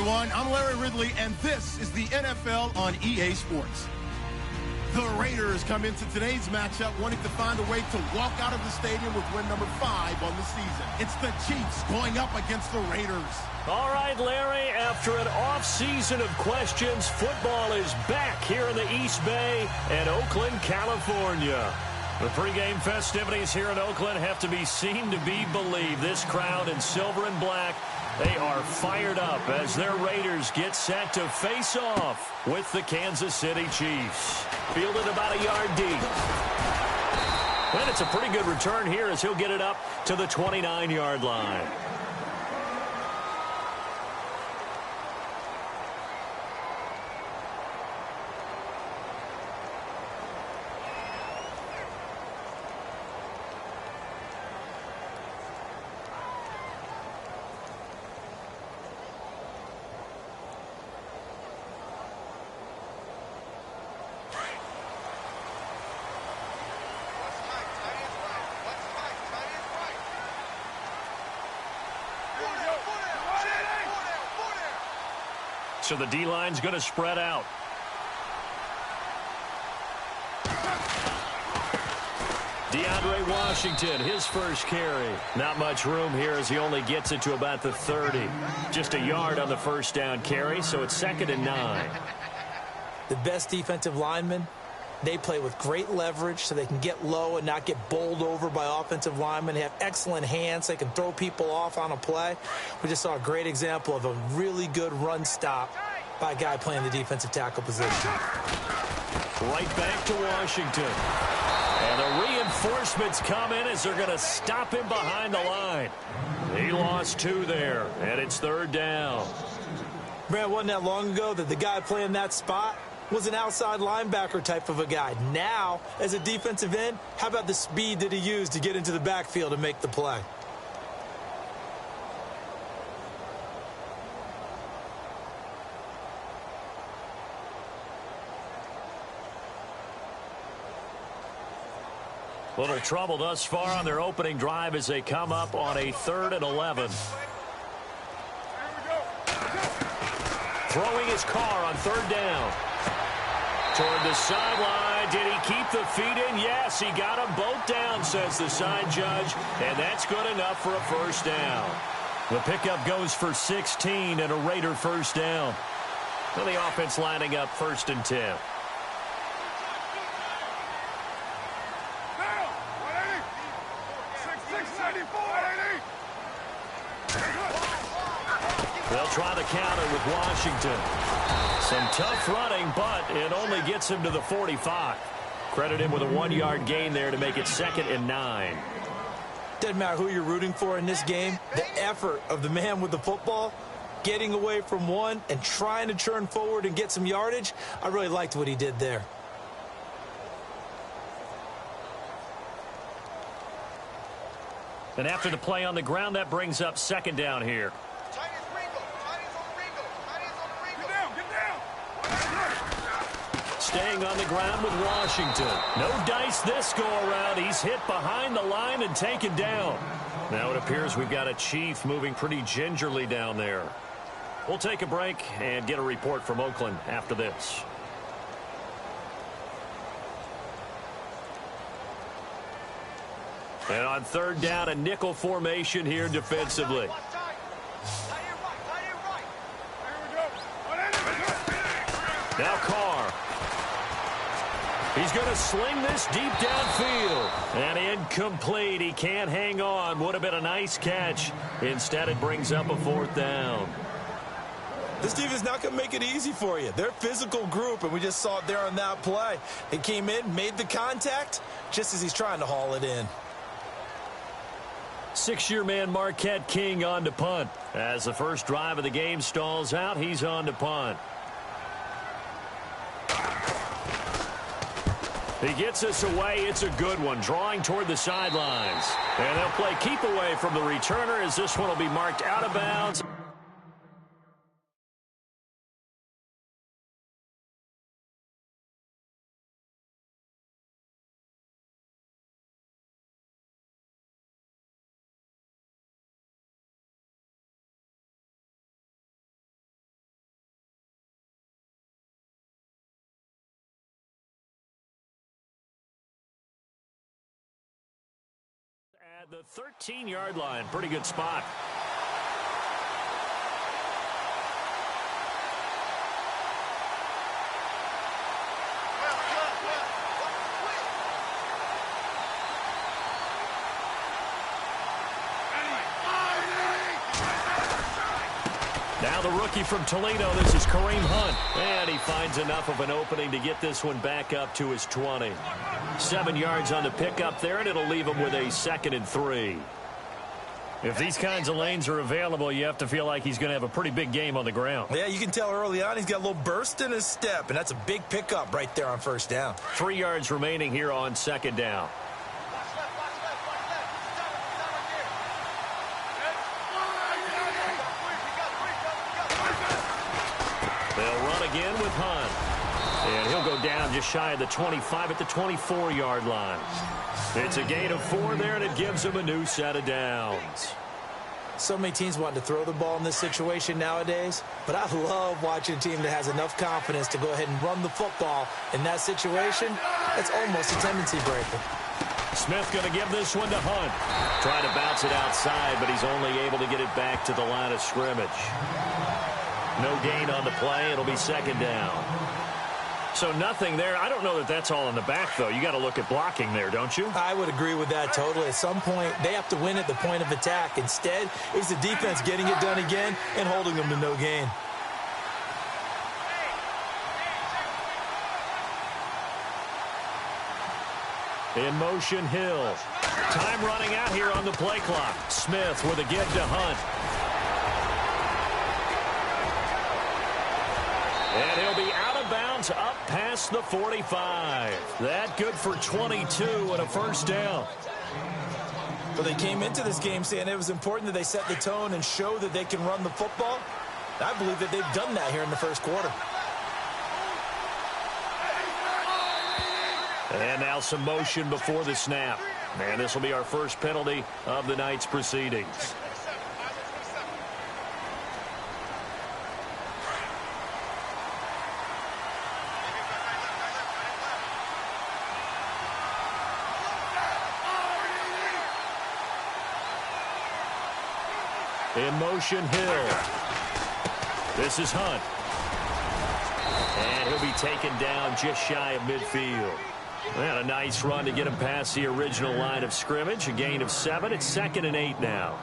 everyone. I'm Larry Ridley, and this is the NFL on EA Sports. The Raiders come into today's matchup wanting to find a way to walk out of the stadium with win number 5 on the season. It's the Chiefs going up against the Raiders. All right, Larry, after an off-season of questions, football is back here in the East Bay and Oakland, California. The pregame festivities here in Oakland have to be seen to be believed. This crowd in silver and black, they are fired up as their Raiders get set to face off with the Kansas City Chiefs. Fielded about a yard deep. And it's a pretty good return here as he'll get it up to the 29-yard line. So the D-line's going to spread out. DeAndre Washington, his first carry. Not much room here as he only gets it to about the 30. Just a yard on the first down carry, so it's 2nd and 9. The best defensive linemen, they play with great leverage so they can get low and not get bowled over by offensive linemen. They have excellent hands. They can throw people off on a play. We just saw a great example of a really good run stop by a guy playing the defensive tackle position. Right back to Washington. And the reinforcements come in as they're going to stop him behind the line. He lost 2 there, and it's 3rd down. Man, wasn't that long ago that the guy playing that spot was an outside linebacker type of a guy. Now, as a defensive end, how about the speed that he used to get into the backfield and make the play? Little trouble thus far on their opening drive as they come up on a 3rd and 11. Throwing his car on 3rd down. Toward the sideline. Did he keep the feet in? Yes, he got them both down, says the side judge. And that's good enough for a first down. The pickup goes for 16 and a Raider first down. So the offense lining up 1st and 10. They'll try the counter with Washington. Some tough running, but it only gets him to the 45. Credit him with a 1-yard gain there to make it 2nd and 9. Doesn't matter who you're rooting for in this game. The effort of the man with the football, getting away from one and trying to turn forward and get some yardage, I really liked what he did there. And after the play on the ground, that brings up 2nd down here. Staying on the ground with Washington. No dice this go-around. He's hit behind the line and taken down. Now it appears we've got a Chief moving pretty gingerly down there. We'll take a break and get a report from Oakland after this. And on 3rd down, a nickel formation here defensively. Now Carr. He's going to sling this deep downfield. And incomplete. He can't hang on. Would have been a nice catch. Instead, it brings up a 4th down. This team is not going to make it easy for you. They're a physical group, and we just saw it there on that play. He came in, made the contact, just as he's trying to haul it in. 6-year man Marquette King on to punt. As the first drive of the game stalls out, he's on to punt. He gets us away. It's a good one, drawing toward the sidelines. And they'll play keep away from the returner as this one will be marked out of bounds. At the 13-yard line, pretty good spot. Now the rookie from Toledo, this is Kareem Hunt. And he finds enough of an opening to get this one back up to his 20. 7 yards on the pickup there, and it'll leave him with a 2nd and 3. If these kinds of lanes are available, you have to feel like he's going to have a pretty big game on the ground. Yeah, you can tell early on he's got a little burst in his step, and that's a big pickup right there on 1st down. 3 yards remaining here on 2nd down. They'll run again with Hunt. And he'll go down just shy of the 25 at the 24-yard line. It's a gain of 4 there, and it gives him a new set of downs. So many teams want to throw the ball in this situation nowadays, but I love watching a team that has enough confidence to go ahead and run the football in that situation. That's almost a tendency breaker. Smith going to give this one to Hunt. Trying to bounce it outside, but he's only able to get it back to the line of scrimmage. No gain on the play. It'll be 2nd down. So nothing there. I don't know that that's all in the back, though. You got to look at blocking there, don't you? I would agree with that totally. At some point, they have to win at the point of attack. Instead, it was the defense getting it done again and holding them to no gain. In motion, Hill. Time running out here on the play clock. Smith with a give to Hunt. And he'll be out of bounds up past the 45. That good for 22 and a 1st down. But they came into this game saying it was important that they set the tone and show that they can run the football. I believe that they've done that here in the 1st quarter. And now some motion before the snap. And this will be our first penalty of the night's proceedings. In motion, Hill. This is Hunt. And he'll be taken down just shy of midfield. And a nice run to get him past the original line of scrimmage. A gain of 7. It's 2nd and 8 now.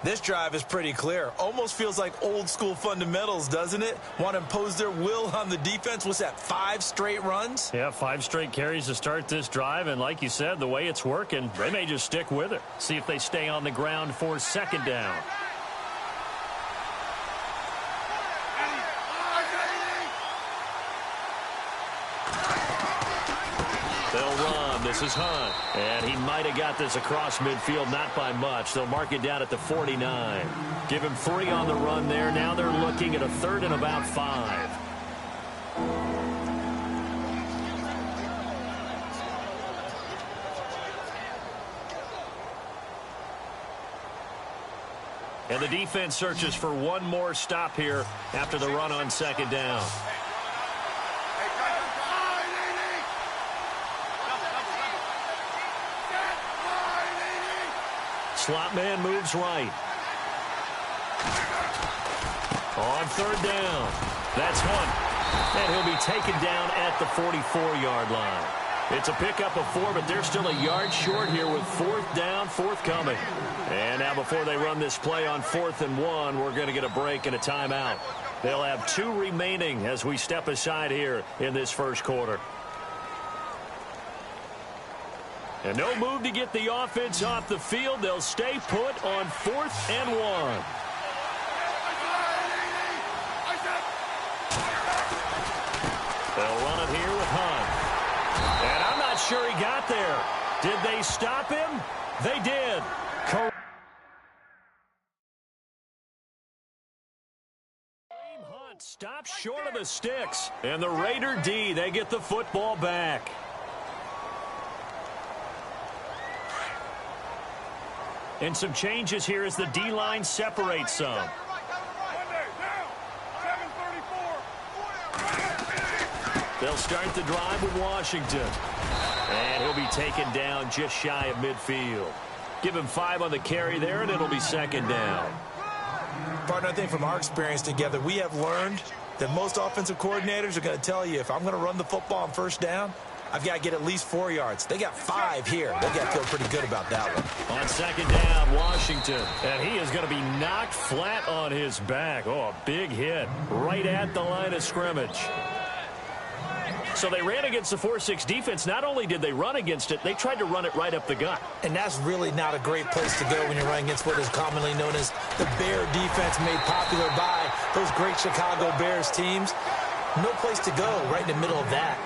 This drive is pretty clear. Almost feels like old school fundamentals, doesn't it? Want to impose their will on the defense. What's that, 5 straight runs? Yeah, 5 straight carries to start this drive. And like you said, the way it's working, they may just stick with it. See if they stay on the ground for 2nd down. They'll run. This is Hunt. And he might have got this across midfield, not by much. They'll mark it down at the 49. Give him 3 on the run there. Now they're looking at a 3rd and about 5. And the defense searches for one more stop here after the run on 2nd down. Slot man moves right. On 3rd down. That's Hunt. And he'll be taken down at the 44-yard line. It's a pickup of 4, but they're still a yard short here with 4th down, forthcoming. And now before they run this play on 4th and 1, we're going to get a break and a timeout. They'll have 2 remaining as we step aside here in this 1st quarter. And no move to get the offense off the field. They'll stay put on 4th and 1. They'll run it here with Hunt. And I'm not sure he got there. Did they stop him? They did. Hunt stops short of the sticks. And the Raider D, they get the football back. And some changes here as the D-line separates some. They'll start the drive with Washington. And he'll be taken down just shy of midfield. Give him 5 on the carry there, and it'll be second down. Partner, I think from our experience together, we have learned that most offensive coordinators are going to tell you, if I'm going to run the football on first down, I've got to get at least 4 yards. They got 5 here. They got to feel pretty good about that one. On second down, Washington. And he is going to be knocked flat on his back. Oh, a big hit right at the line of scrimmage. So they ran against the 4-6 defense. Not only did they run against it, they tried to run it right up the gut. And that's really not a great place to go when you're running against what is commonly known as the Bear defense, made popular by those great Chicago Bears teams. No place to go right in the middle of that.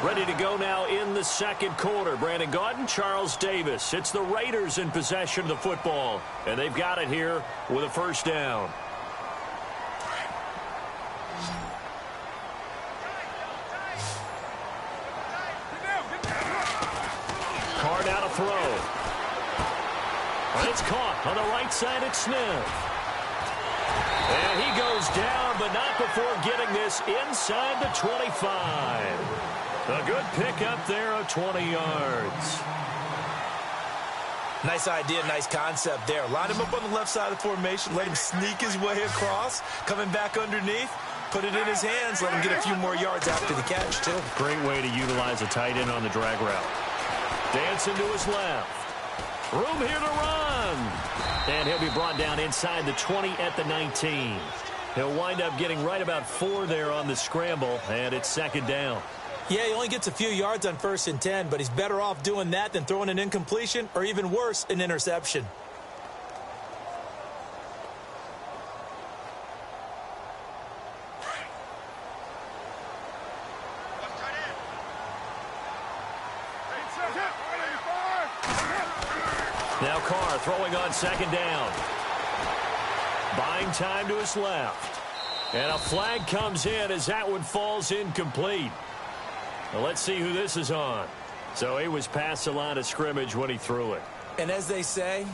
Ready to go now in the second quarter. Brandon Gaudin, Charles Davis. It's the Raiders in possession of the football. And they've got it here with a first down. Carr now to throw. And it's caught on the right side at Smith. And he goes down, but not before getting this inside the 25. A good pickup there of 20 yards. Nice idea, nice concept there. Line him up on the left side of the formation, let him sneak his way across, coming back underneath, put it in his hands, let him get a few more yards after the catch, too. Great way to utilize a tight end on the drag route. Dancing to his left. Room here to run. And he'll be brought down inside the 20 at the 19. He'll wind up getting right about 4 there on the scramble, and it's second down. Yeah, he only gets a few yards on 1st and 10, but he's better off doing that than throwing an incompletion or, even worse, an interception. Now Carr throwing on second down. Buying time to his left. And a flag comes in as that one falls incomplete. Well, let's see who this is on. So he was past the line of scrimmage when he threw it. And as they say,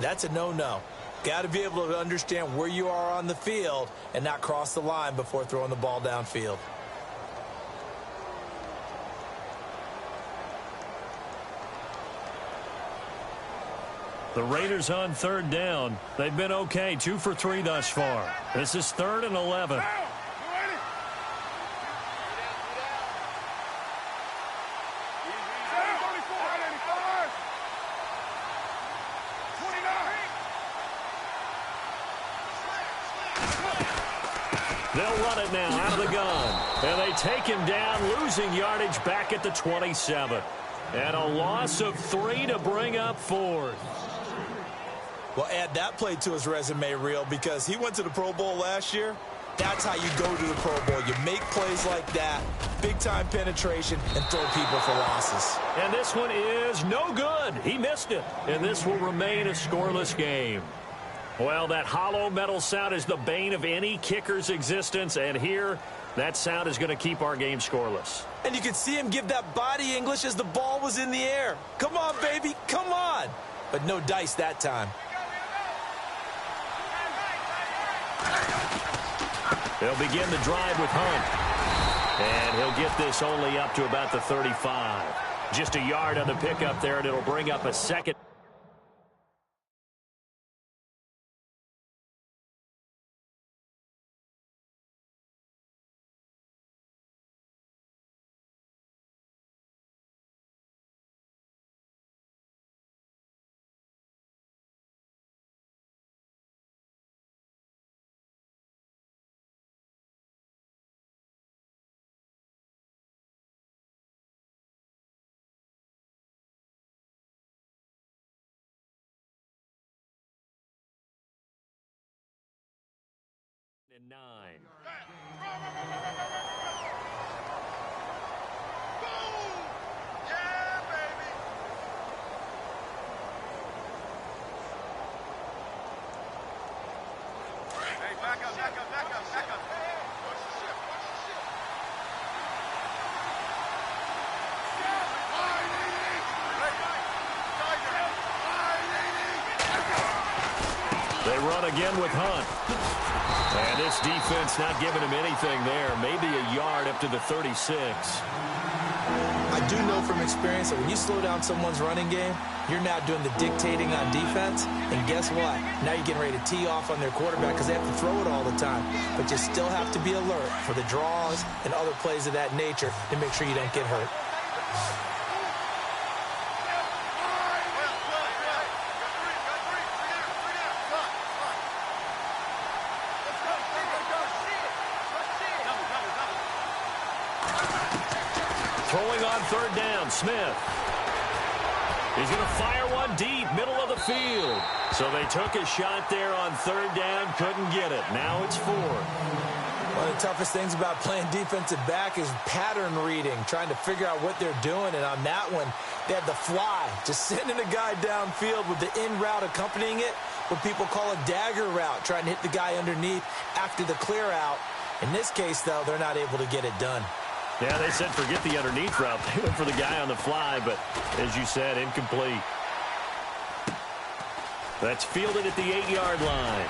that's a no-no. Got to be able to understand where you are on the field and not cross the line before throwing the ball downfield. The Raiders on third down. They've been okay, 2 for 3 thus far. This is 3rd and 11. They'll run it now out of the gun. And they take him down, losing yardage back at the 27. And a loss of 3 to bring up 4th. Well, add that play to his resume reel because he went to the Pro Bowl last year. That's how you go to the Pro Bowl. You make plays like that, big-time penetration, and throw people for losses. And this one is no good. He missed it. And this will remain a scoreless game. Well, that hollow metal sound is the bane of any kicker's existence. And here, that sound is going to keep our game scoreless. And you could see him give that body English as the ball was in the air. Come on, baby, come on. But no dice that time. They'll begin the drive with Hunt. And he'll get this only up to about the 35. Just a yard on the pickup there, and it'll bring up a second. And 9. They run again with Hunt. And this defense not giving him anything there. Maybe a yard up to the 36. I do know from experience that when you slow down someone's running game, you're now doing the dictating on defense. And guess what? Now you're getting ready to tee off on their quarterback because they have to throw it all the time. But you still have to be alert for the draws and other plays of that nature to make sure you don't get hurt. Throwing on third down, Smith. He's going to fire one deep, middle of the field. So they took a shot there on third down, couldn't get it. Now it's fourth. One of the toughest things about playing defensive back is pattern reading, trying to figure out what they're doing. And on that one, they had the fly, just sending a guy downfield with the in route accompanying it, what people call a dagger route, trying to hit the guy underneath after the clear out. In this case, though, they're not able to get it done. Yeah, they said forget the underneath route. They went for the guy on the fly, but as you said, incomplete. That's fielded at the 8-yard line.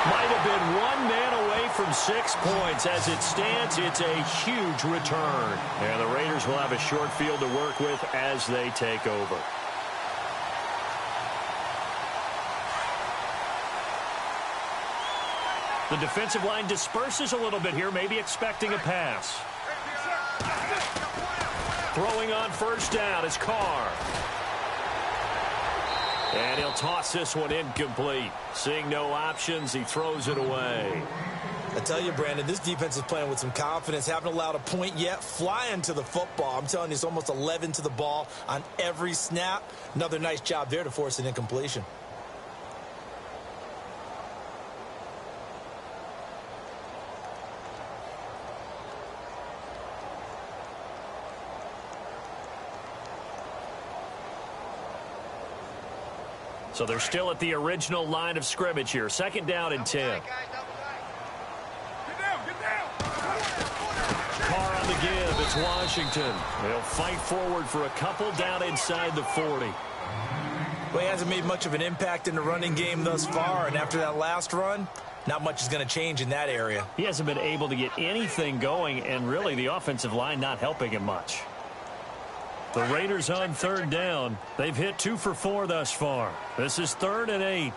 Might have been one man away from 6 points. As it stands, it's a huge return. And the Raiders will have a short field to work with as they take over. The defensive line disperses a little bit here, maybe expecting a pass. Throwing on first down is Carr. And he'll toss this one incomplete. Seeing no options, he throws it away. I tell you, Brandon, this defense is playing with some confidence. Haven't allowed a point yet. Flying to the football. I'm telling you, it's almost 11 to the ball on every snap. Another nice job there to force an incompletion. So they're still at the original line of scrimmage here. Second down and 10. Carr on the give. It's Washington. They'll fight forward for a couple down inside the 40. Well, he hasn't made much of an impact in the running game thus far, and after that last run, not much is going to change in that area. He hasn't been able to get anything going, and really the offensive line not helping him much. The Raiders on third down. They've hit 2 for 4 thus far. This is 3rd and 8.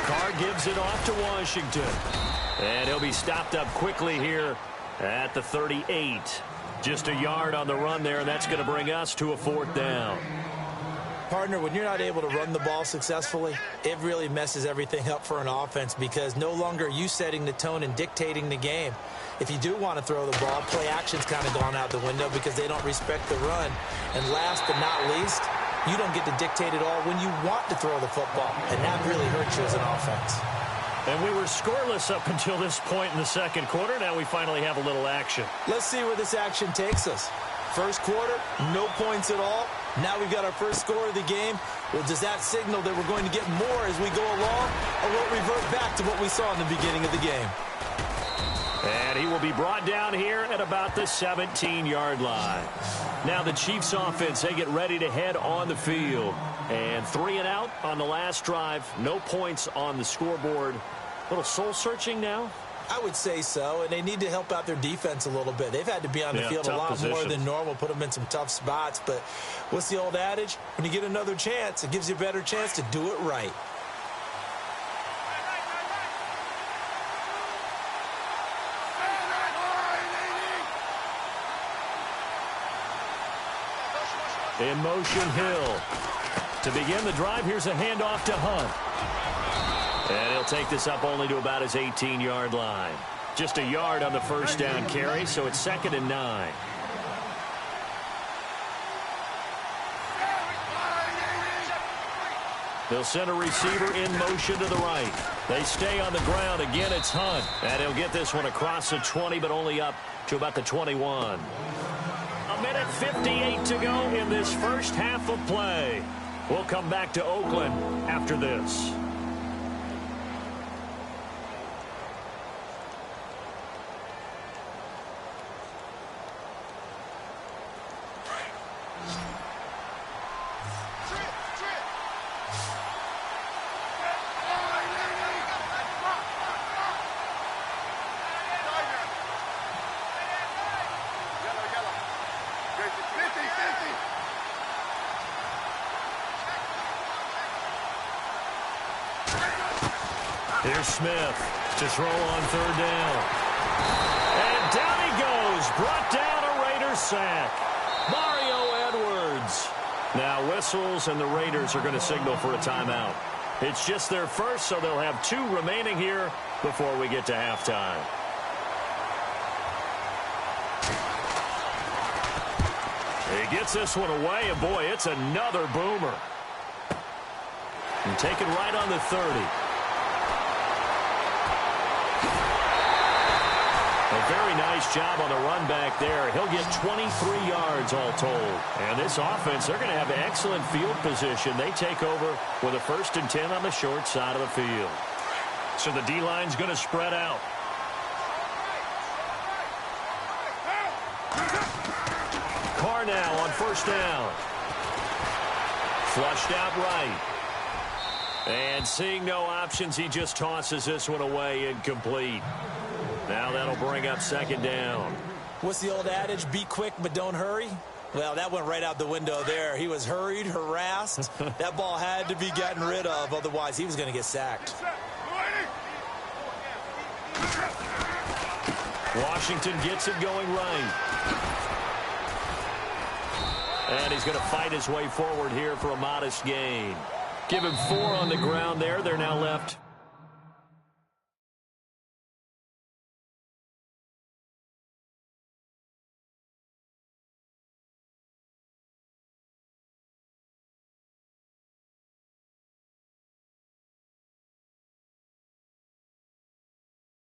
Carr gives it off to Washington. And he'll be stopped up quickly here at the 38. Just a yard on the run there, and that's going to bring us to a 4th down. Partner, when you're not able to run the ball successfully, it really messes everything up for an offense because no longer are you setting the tone and dictating the game. If you do want to throw the ball, play action's kind of gone out the window because they don't respect the run. And last but not least, you don't get to dictate it all when you want to throw the football. And that really hurts you as an offense. And we were scoreless up until this point in the second quarter. Now we finally have a little action. Let's see where this action takes us. First quarter, no points at all. Now we've got our first score of the game. Well, does that signal that we're going to get more as we go along, or will it revert back to what we saw in the beginning of the game? And he will be brought down here at about the 17-yard line. Now the Chiefs offense, they get ready to head on the field. And 3 and out on the last drive. No points on the scoreboard. A little soul-searching now. I would say so, and they need to help out their defense a little bit. They've had to be on the field a lot more than normal, put them in some tough spots. But what's the old adage? When you get another chance, it gives you a better chance to do it right. In motion, Hill. To begin the drive, here's a handoff to Hunt. And he'll take this up only to about his 18-yard line. Just a yard on the first down carry, so it's 2nd and 9. They'll send a receiver in motion to the right. They stay on the ground. Again, it's Hunt. And he'll get this one across the 20, but only up to about the 21. A minute 58 to go in this first half of play. We'll come back to Oakland after this. Here's Smith to throw on third down. And down he goes. Brought down a Raiders sack. Mario Edwards. Now whistles, and the Raiders are going to signal for a timeout. It's just their first, so they'll have 2 remaining here before we get to halftime. He gets this one away, and boy, it's another boomer. And taken right on the 30. A very nice job on the run back there. He'll get 23 yards all told. And this offense, they're going to have excellent field position. They take over with a 1st and 10 on the short side of the field. So the D-line's going to spread out. Carr now on 1st down. Flushed out right. And seeing no options, he just tosses this one away, incomplete. Now that'll bring up 2nd down. What's the old adage? Be quick, but don't hurry. Well, that went right out the window there. He was hurried, harassed. That ball had to be gotten rid of. Otherwise, he was going to get sacked. Washington gets it going right. And he's going to fight his way forward here for a modest gain. Give him 4 on the ground there. They're now left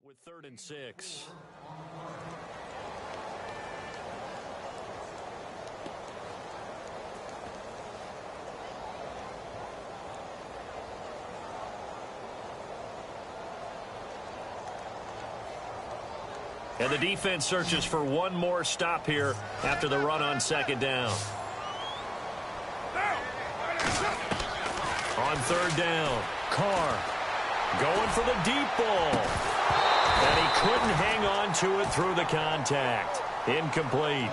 with 3rd and 6. And the defense searches for one more stop here after the run on 2nd down. On 3rd down, Carr going for the deep ball. And he couldn't hang on to it through the contact. Incomplete.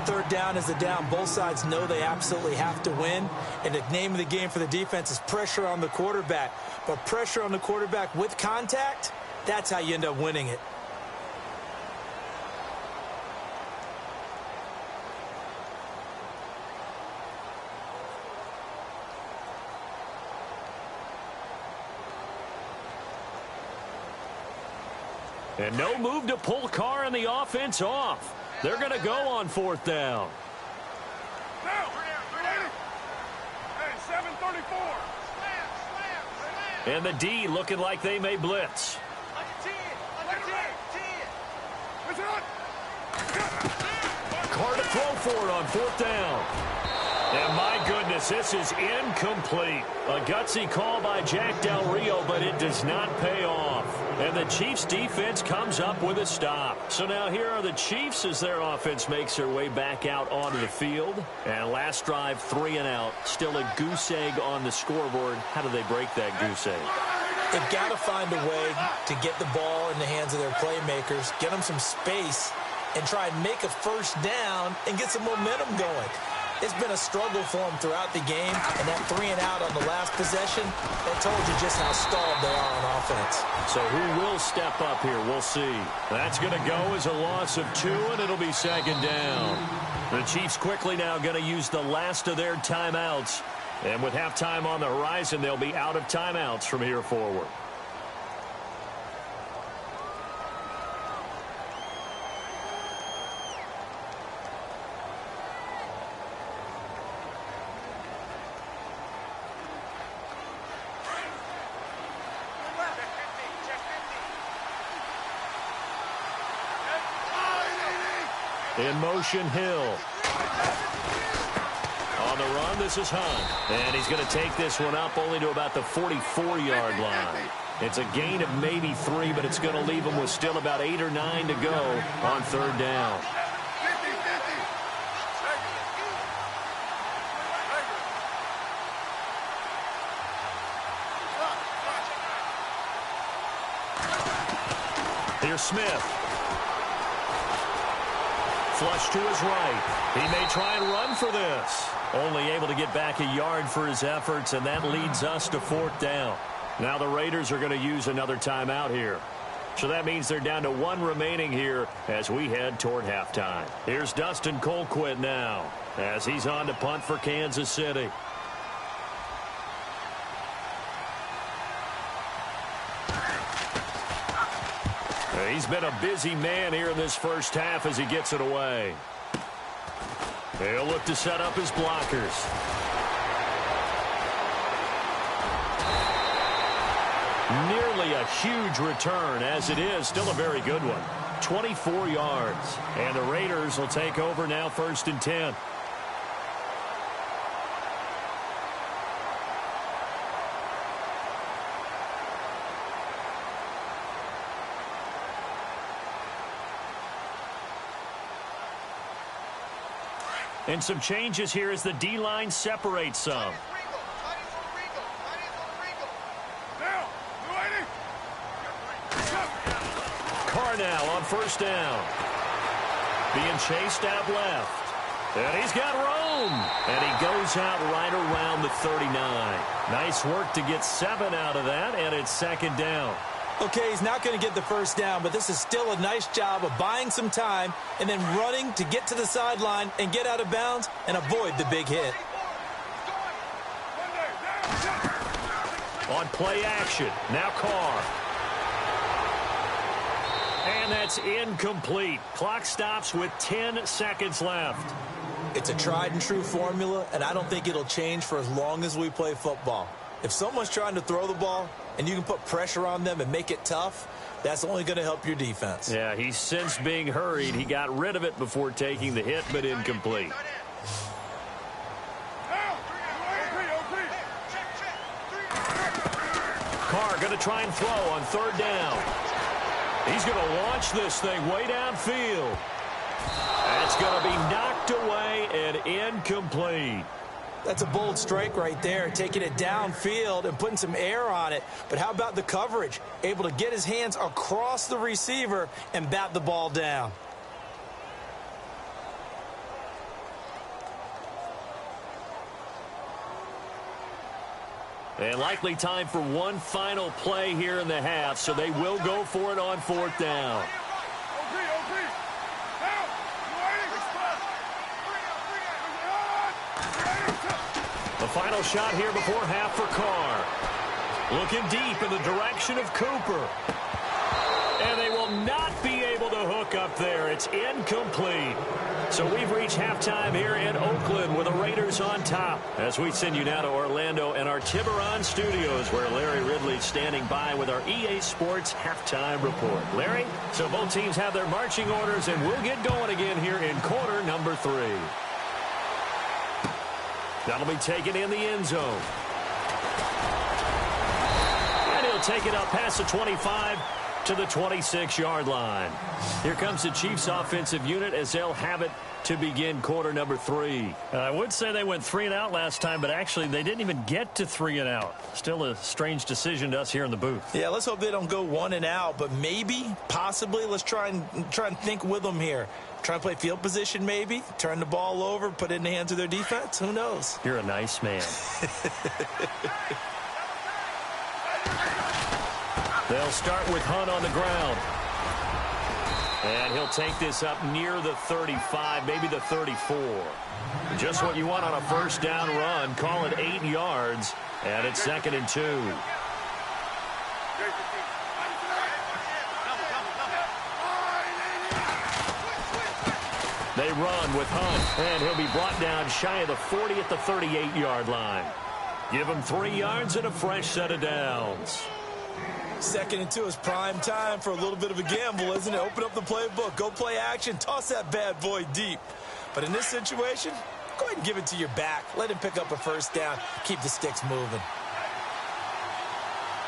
3rd down is the down. Both sides know they absolutely have to win. And the name of the game for the defense is pressure on the quarterback. But pressure on the quarterback with contact, that's how you end up winning it. And no move to pull Carr and the offense off. They're going to go on 4th down. And the D looking like they may blitz. Carr to throw for it on 4th down. And my goodness, this is incomplete. A gutsy call by Jack Del Rio, but it does not pay off. And the Chiefs' defense comes up with a stop. So now here are the Chiefs as their offense makes their way back out onto the field. And last drive, 3 and out. Still a goose egg on the scoreboard. How do they break that goose egg? They've got to find a way to get the ball in the hands of their playmakers, get them some space, and try and make a 1st down and get some momentum going. It's been a struggle for them throughout the game, and that 3 and out on the last possession, that told you just how stalled they are on offense. So who will step up here? We'll see. That's going to go as a loss of 2, and it'll be 2nd down. The Chiefs quickly now going to use the last of their timeouts. And with halftime on the horizon, they'll be out of timeouts from here forward. In motion, Hill. On the run, this is Hunt. And he's going to take this one up only to about the 44-yard line. It's a gain of maybe 3, but it's going to leave him with still about 8 or 9 to go on 3rd down. Here's Smith. Flush to his right. He may try and run for this. Only able to get back a yard for his efforts, and that leads us to 4th down. Now the Raiders are going to use another timeout here. So that means they're down to 1 remaining here as we head toward halftime. Here's Dustin Colquitt now as he's on to punt for Kansas City. He's been a busy man here in this first half as he gets it away. He'll look to set up his blockers. Nearly a huge return, as it is still a very good one. 24 yards. And the Raiders will take over now, 1st and 10. And some changes here as the D-line separates some. Carr now on 1st down. Being chased out left. And he's got room. And he goes out right around the 39. Nice work to get 7 out of that, and it's 2nd down. Okay, he's not going to get the 1st down, but this is still a nice job of buying some time and then running to get to the sideline and get out of bounds and avoid the big hit. On play action, now Carr. And that's incomplete. Clock stops with 10 seconds left. It's a tried and true formula, and I don't think it'll change for as long as we play football. If someone's trying to throw the ball and you can put pressure on them and make it tough, that's only going to help your defense. Yeah, he's since being hurried. He got rid of it before taking the hit, but incomplete. Carr going to try and throw on 3rd down. He's going to launch this thing way downfield. And it's going to be knocked away and incomplete. That's a bold strike right there, taking it downfield and putting some air on it. But how about the coverage? Able to get his hands across the receiver and bat the ball down. And likely time for one final play here in the half, so they will go for it on 4th down. The final shot here before half for Carr. Looking deep in the direction of Cooper. And they will not be able to hook up there. It's incomplete. So we've reached halftime here in Oakland with the Raiders on top. As we send you now to Orlando and our Tiburon studios, where Larry Ridley's standing by with our EA Sports halftime report. Larry, so both teams have their marching orders, and we'll get going again here in quarter number 3. That'll be taken in the end zone. And he'll take it up past the 25 to the 26-yard line. Here comes the Chiefs offensive unit as they'll have it to begin quarter number 3. I would say they went 3 and out last time, but actually they didn't even get to 3 and out. Still a strange decision to us here in the booth. Yeah, let's hope they don't go 1 and out, but maybe, possibly, let's try and think with them here. Try and play field position maybe, turn the ball over, put it in the hands of their defense. Who knows? You're a nice man. They'll start with Hunt on the ground. And he'll take this up near the 35, maybe the 34. Just what you want on a 1st down run. Call it 8 yards, and it's 2nd and 2. They run with Hunt, and he'll be brought down shy of the 40 at the 38-yard line. Give him 3 yards and a fresh set of downs. 2nd and 2 is prime time for a little bit of a gamble, isn't it? Open up the playbook, go play action, toss that bad boy deep. But in this situation, go ahead and give it to your back. Let him pick up a 1st down, keep the sticks moving.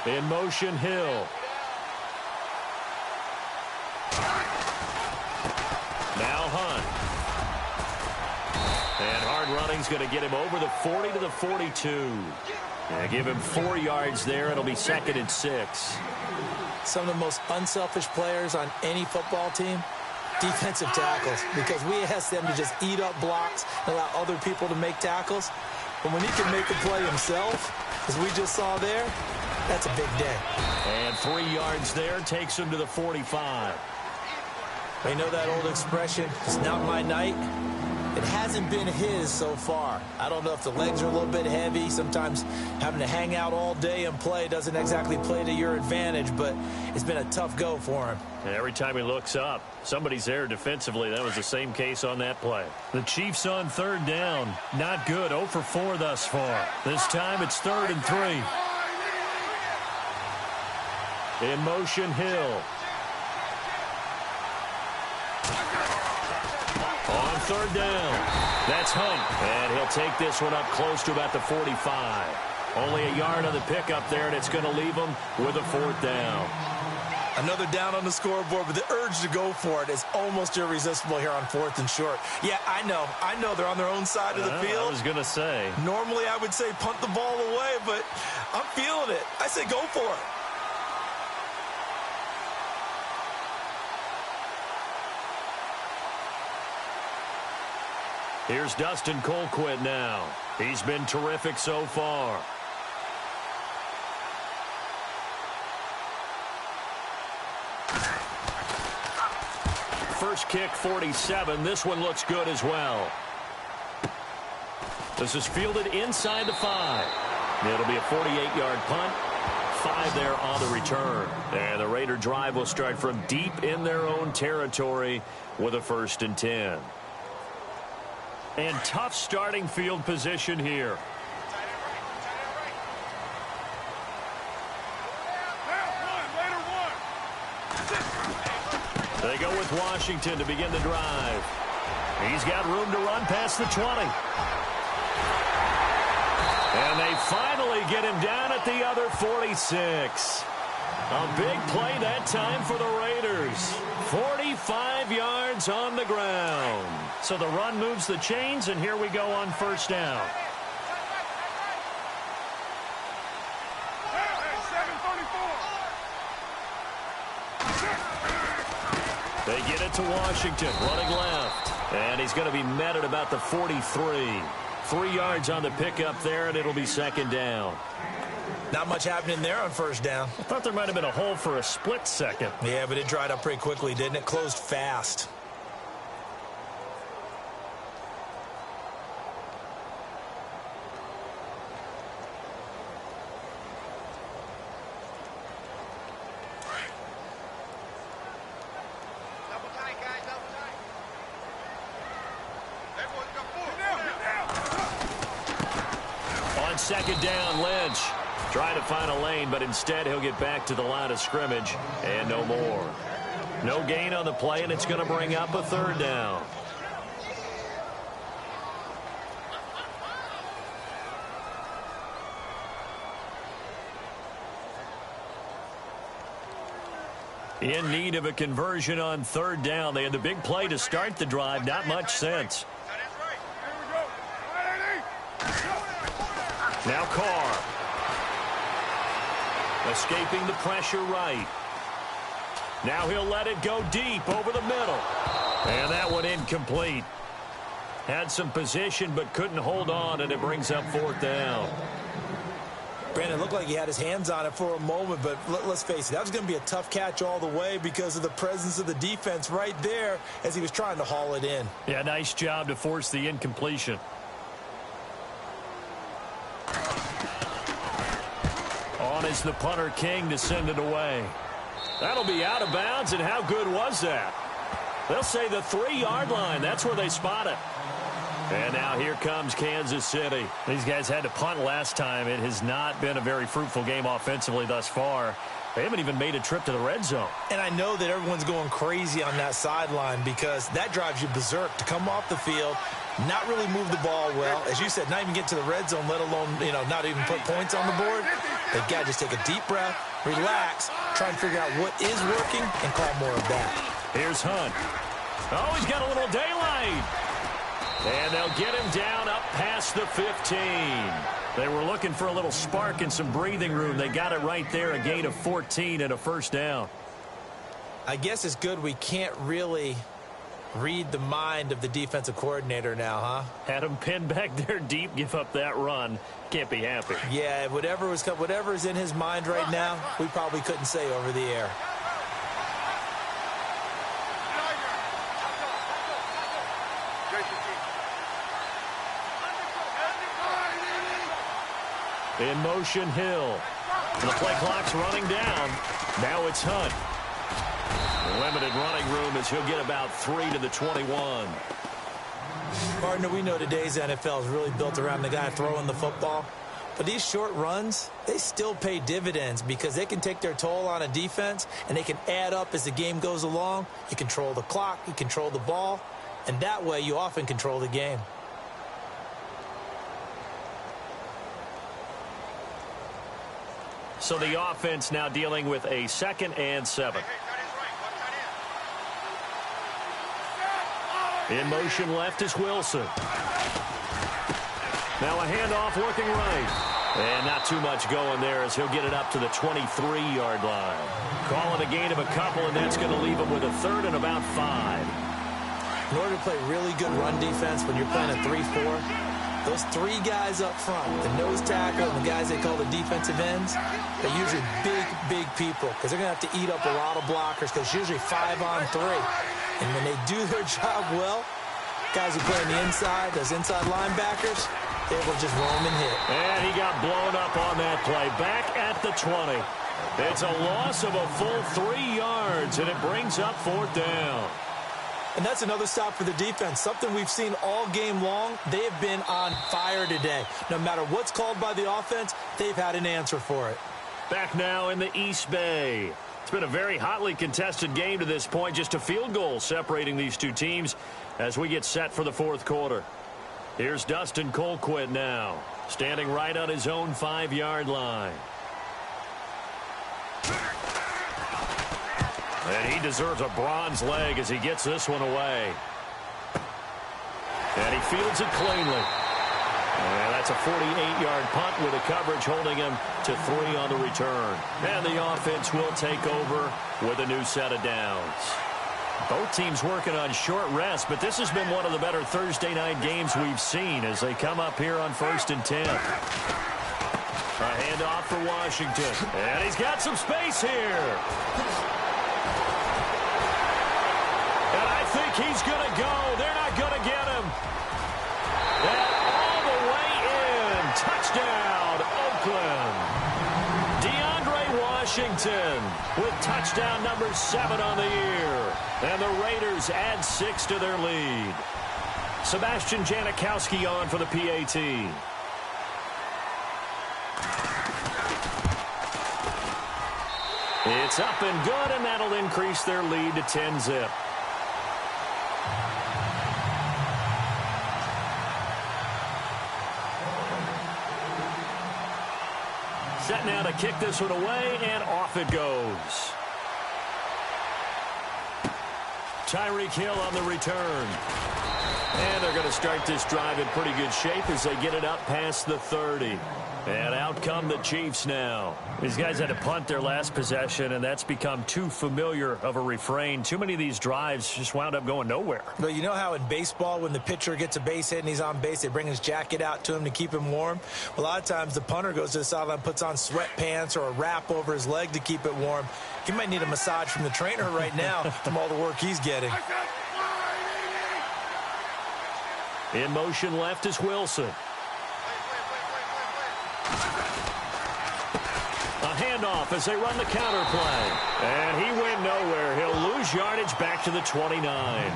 In motion, Hill. Now Hunt. And hard running's going to get him over the 40 to the 42. And give him 4 yards there. It'll be 2nd and 6. Some of the most unselfish players on any football team, defensive tackles, because we ask them to just eat up blocks and allow other people to make tackles. But when he can make a play himself, as we just saw there, That's a big day. And 3 yards there takes him to the 45. You know that old expression, it's not my night? It hasn't been his so far. I don't know if the legs are a little bit heavy. Sometimes having to hang out all day and play doesn't exactly play to your advantage, but it's been a tough go for him. And every time he looks up, somebody's there defensively. That was the same case on that play. The Chiefs on 3rd down. Not good. 0 for 4 thus far. This time it's 3rd and 3. In motion, Hill. On 3rd down, that's Hunt. And he'll take this one up close to about the 45. Only a yard on the pickup there, and it's going to leave him with a 4th down. Another down on the scoreboard, but the urge to go for it is almost irresistible here on 4th and short. Yeah, I know they're on their own side of the field. I was going to say. Normally I would say punt the ball away, but I'm feeling it. I say go for it. Here's Dustin Colquitt now. He's been terrific so far. First kick, 47. This one looks good as well. This is fielded inside the 5. It'll be a 48-yard punt. 5 there on the return. And the Raider drive will start from deep in their own territory with a 1st and 10. And tough starting field position here. They go with Washington to begin the drive. He's got room to run past the 20. And they finally get him down at the other 46. A big play that time for the Raiders. 45 yards on the ground. So the run moves the chains, and here we go on 1st down. They get it to Washington, running left. And he's going to be met at about the 43. 3 yards on the pickup there, and it'll be 2nd down. Not much happening there on 1st down. I thought there might have been a hole for a split second. Yeah, but it dried up pretty quickly, didn't it? Closed fast. On 2nd down, Lynch trying to find a lane, but instead he'll get back to the line of scrimmage and no more. No gain on the play, and it's going to bring up a 3rd down. In need of a conversion on 3rd down. They had the big play to start the drive. Not much sense. Now Carr. Escaping the pressure right. Now he'll let it go deep over the middle. And that one incomplete. Had some position but couldn't hold on, and it brings up 4th down. Brandon, looked like he had his hands on it for a moment, but let's face it, that was going to be a tough catch all the way because of the presence of the defense right there as he was trying to haul it in. Yeah, nice job to force the incompletion. On is the punter King to send it away. That'll be out of bounds, and how good was that? They'll say the 3-yard line. That's where they spot it. And now here comes Kansas City. These guys had to punt last time. It has not been a very fruitful game offensively thus far. They haven't even made a trip to the red zone. And I know that everyone's going crazy on that sideline because that drives you berserk to come off the field, not really move the ball well. As you said, not even get to the red zone, let alone, not even put points on the board. They've got to just take a deep breath, relax, try and figure out what is working, and call more of that. Here's Hunt. Oh, he's got a little daylight. And they'll get him down up past the 15. They were looking for a little spark and some breathing room. They got it right there, a gain of 14 and a 1st down. I guess it's good we can't really Read the mind of the defensive coordinator now, huh? Had him pinned back there deep, give up that run. Can't be happy. Yeah, whatever's in his mind right now, we probably couldn't say over the air. In motion, Hill. The play clock's running down. Now it's Hunt. Limited running room as he'll get about 3 to the 21. Partner, we know today's NFL is really built around the guy throwing the football. But these short runs, they still pay dividends because they can take their toll on a defense and they can add up as the game goes along. You control the clock, you control the ball, and that way you often control the game. So the offense now dealing with a 2nd and 7. In motion left is Wilson. Now a handoff looking right. And not too much going there as he'll get it up to the 23-yard line. Call it a gain of a couple, and that's going to leave him with a 3rd and about 5. In order to play really good run defense when you're playing a 3-4, those 3 guys up front, the nose tackle and the guys they call the defensive ends, they're usually big people because they're going to have to eat up a lot of blockers because it's usually 5 on 3. And when they do their job well, guys who play on the inside, those inside linebackers, they will just roam and hit. And he got blown up on that play. Back at the 20. It's a loss of a full 3 yards, and it brings up 4th down. And that's another stop for the defense. Something we've seen all game long. They have been on fire today. No matter what's called by the offense, they've had an answer for it. Back now in the East Bay. It's been a very hotly contested game to this point. Just a field goal separating these two teams as we get set for the 4th quarter. Here's Dustin Colquitt now, standing right on his own 5-yard line. And he deserves a bronze leg as he gets this one away. And he fields it cleanly. And that's a 48-yard punt with a coverage holding him to 3 on the return. And the offense will take over with a new set of downs. Both teams working on short rest, but this has been one of the better Thursday night games we've seen as they come up here on 1st and 10. A handoff for Washington. And he's got some space here. And I think he's going to go. They're not going to get him. And all the way in. Touchdown, Oakland. DeAndre Washington with touchdown number 7 on the year. And the Raiders add 6 to their lead. Sebastian Janikowski on for the PAT. It's up and good, and that'll increase their lead to 10-zip. Set now to kick this one away, and off it goes. Tyreek Hill on the return. And they're going to start this drive in pretty good shape as they get it up past the 30. And out come the Chiefs now. These guys had to punt their last possession, and that's become too familiar of a refrain. Too many of these drives just wound up going nowhere. But you know how in baseball, when the pitcher gets a base hit and he's on base, they bring his jacket out to him to keep him warm? A lot of times the punter goes to the sideline, puts on sweatpants or a wrap over his leg to keep it warm. He might need a massage from the trainer right now from all the work he's getting. In motion left is Wilson. A handoff as they run the counter play. And he went nowhere. He'll lose yardage back to the 29.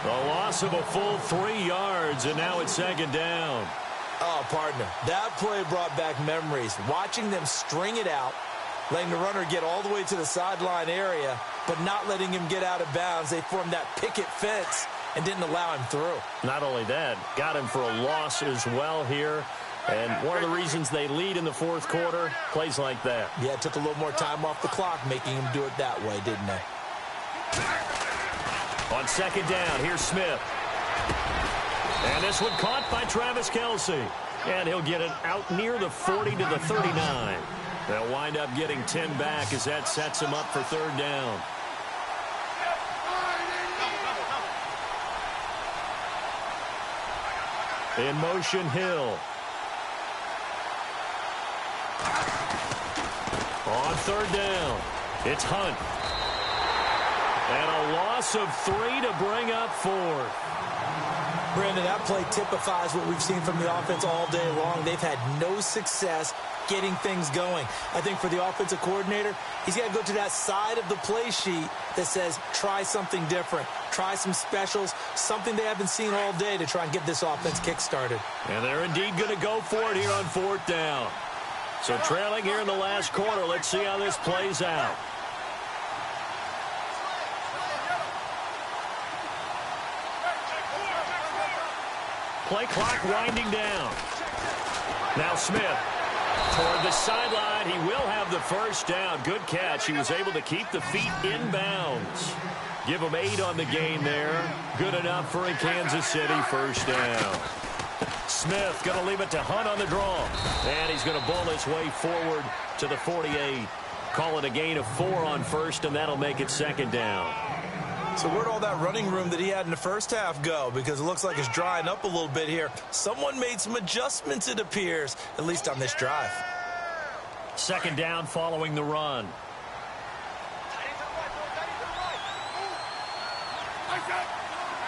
The loss of a full 3 yards, and now it's 2nd down. Oh, partner, that play brought back memories. Watching them string it out, letting the runner get all the way to the sideline area, but not letting him get out of bounds. They formed that picket fence and didn't allow him through. Not only that, got him for a loss as well here. And one of the reasons they lead in the 4th quarter, plays like that. Yeah, it took a little more time off the clock, making him do it that way, didn't they? On 2nd down, here's Smith. And this one caught by Travis Kelce. And he'll get it out near the 40 to the 39. They'll wind up getting 10 back as that sets him up for 3rd down. In motion, Hill. On third down, it's Hunt. And a loss of 3 to bring up 4th. Brandon, that play typifies what we've seen from the offense all day long. They've had no success getting things going. I think for the offensive coordinator, he's got to go to that side of the play sheet that says, try something different. Try some specials, something they haven't seen all day to try and get this offense kick-started. And they're indeed going to go for it here on 4th down. So trailing here in the last quarter, let's see how this plays out. Play clock winding down. Now Smith toward the sideline. He will have the first down. Good catch. He was able to keep the feet in bounds. Give him 8 on the game there. Good enough for a Kansas City first down. Smith going to leave it to Hunt on the draw. And he's going to bull his way forward to the 48. Call it a gain of 4 on first, and that'll make it second down. So where'd all that running room that he had in the first half go? Because it looks like it's drying up a little bit here. Someone made some adjustments, it appears, at least on this drive. Second down following the run.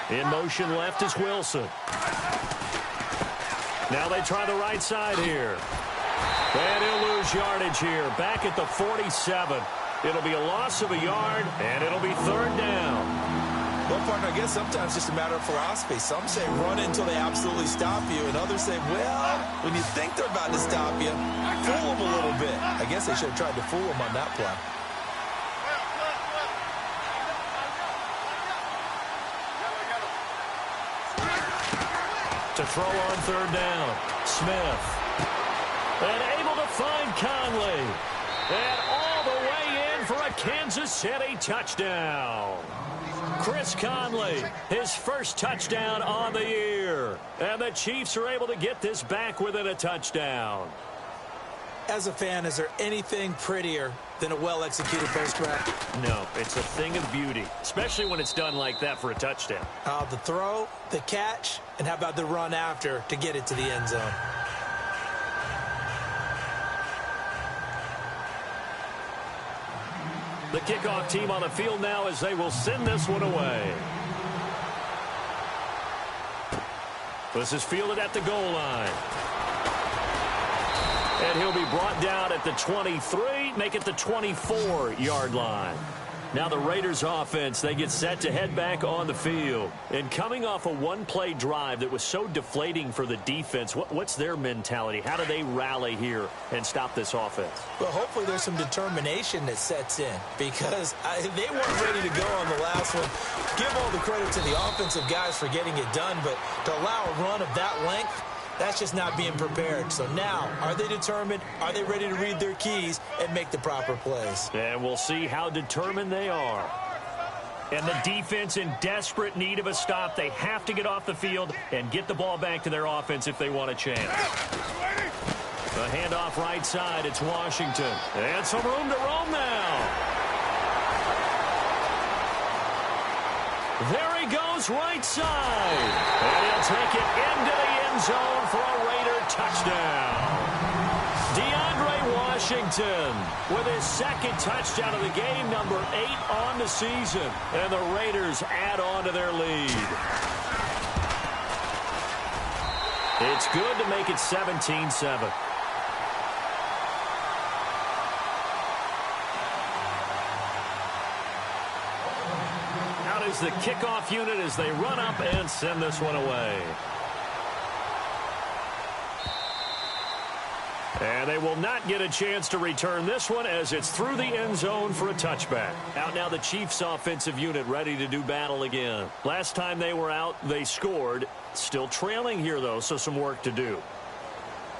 In motion left is Wilson. Now they try the right side here. And he'll lose yardage here. Back at the 47. It'll be a loss of a yard, and it'll be third down. Well, partner, I guess sometimes it's just a matter of philosophy. Some say run until they absolutely stop you, and others say, well, when you think they're about to stop you, fool them a little bit. I guess they should have tried to fool them on that play. To throw on third down, Smith. And able to find Conley. And all the way in for a Kansas City touchdown. Chris Conley, his first touchdown on the year. And the Chiefs are able to get this back within a touchdown. As a fan, is there anything prettier than a well-executed post route? No, it's a thing of beauty, especially when it's done like that for a touchdown. The throw, the catch, and how about the run after to get it to the end zone? The kickoff team on the field now as they will send this one away. This is fielded at the goal line. And he'll be brought down at the 23, make it the 24-yard line. Now the Raiders offense, they get set to head back on the field. And coming off a one-play drive that was so deflating for the defense, what's their mentality? How do they rally here and stop this offense? Well, hopefully there's some determination that sets in because they weren't ready to go on the last one. Give all the credit to the offensive guys for getting it done, but to allow a run of that length, that's just not being prepared. So now, are they determined? Are they ready to read their keys and make the proper plays? And we'll see how determined they are. And the defense in desperate need of a stop. They have to get off the field and get the ball back to their offense if they want a chance. The handoff right side. It's Washington. And some room to roam now. There he goes right side. And he'll take it into the end zone for a Raider touchdown. DeAndre Washington with his second touchdown of the game, number 8 on the season. And the Raiders add on to their lead. It's good to make it 17-7. Is the kickoff unit as they run up and send this one away. And they will not get a chance to return this one as it's through the end zone for a touchback. Out now the Chiefs offensive unit ready to do battle again. Last time they were out, they scored. Still trailing here, though, so some work to do.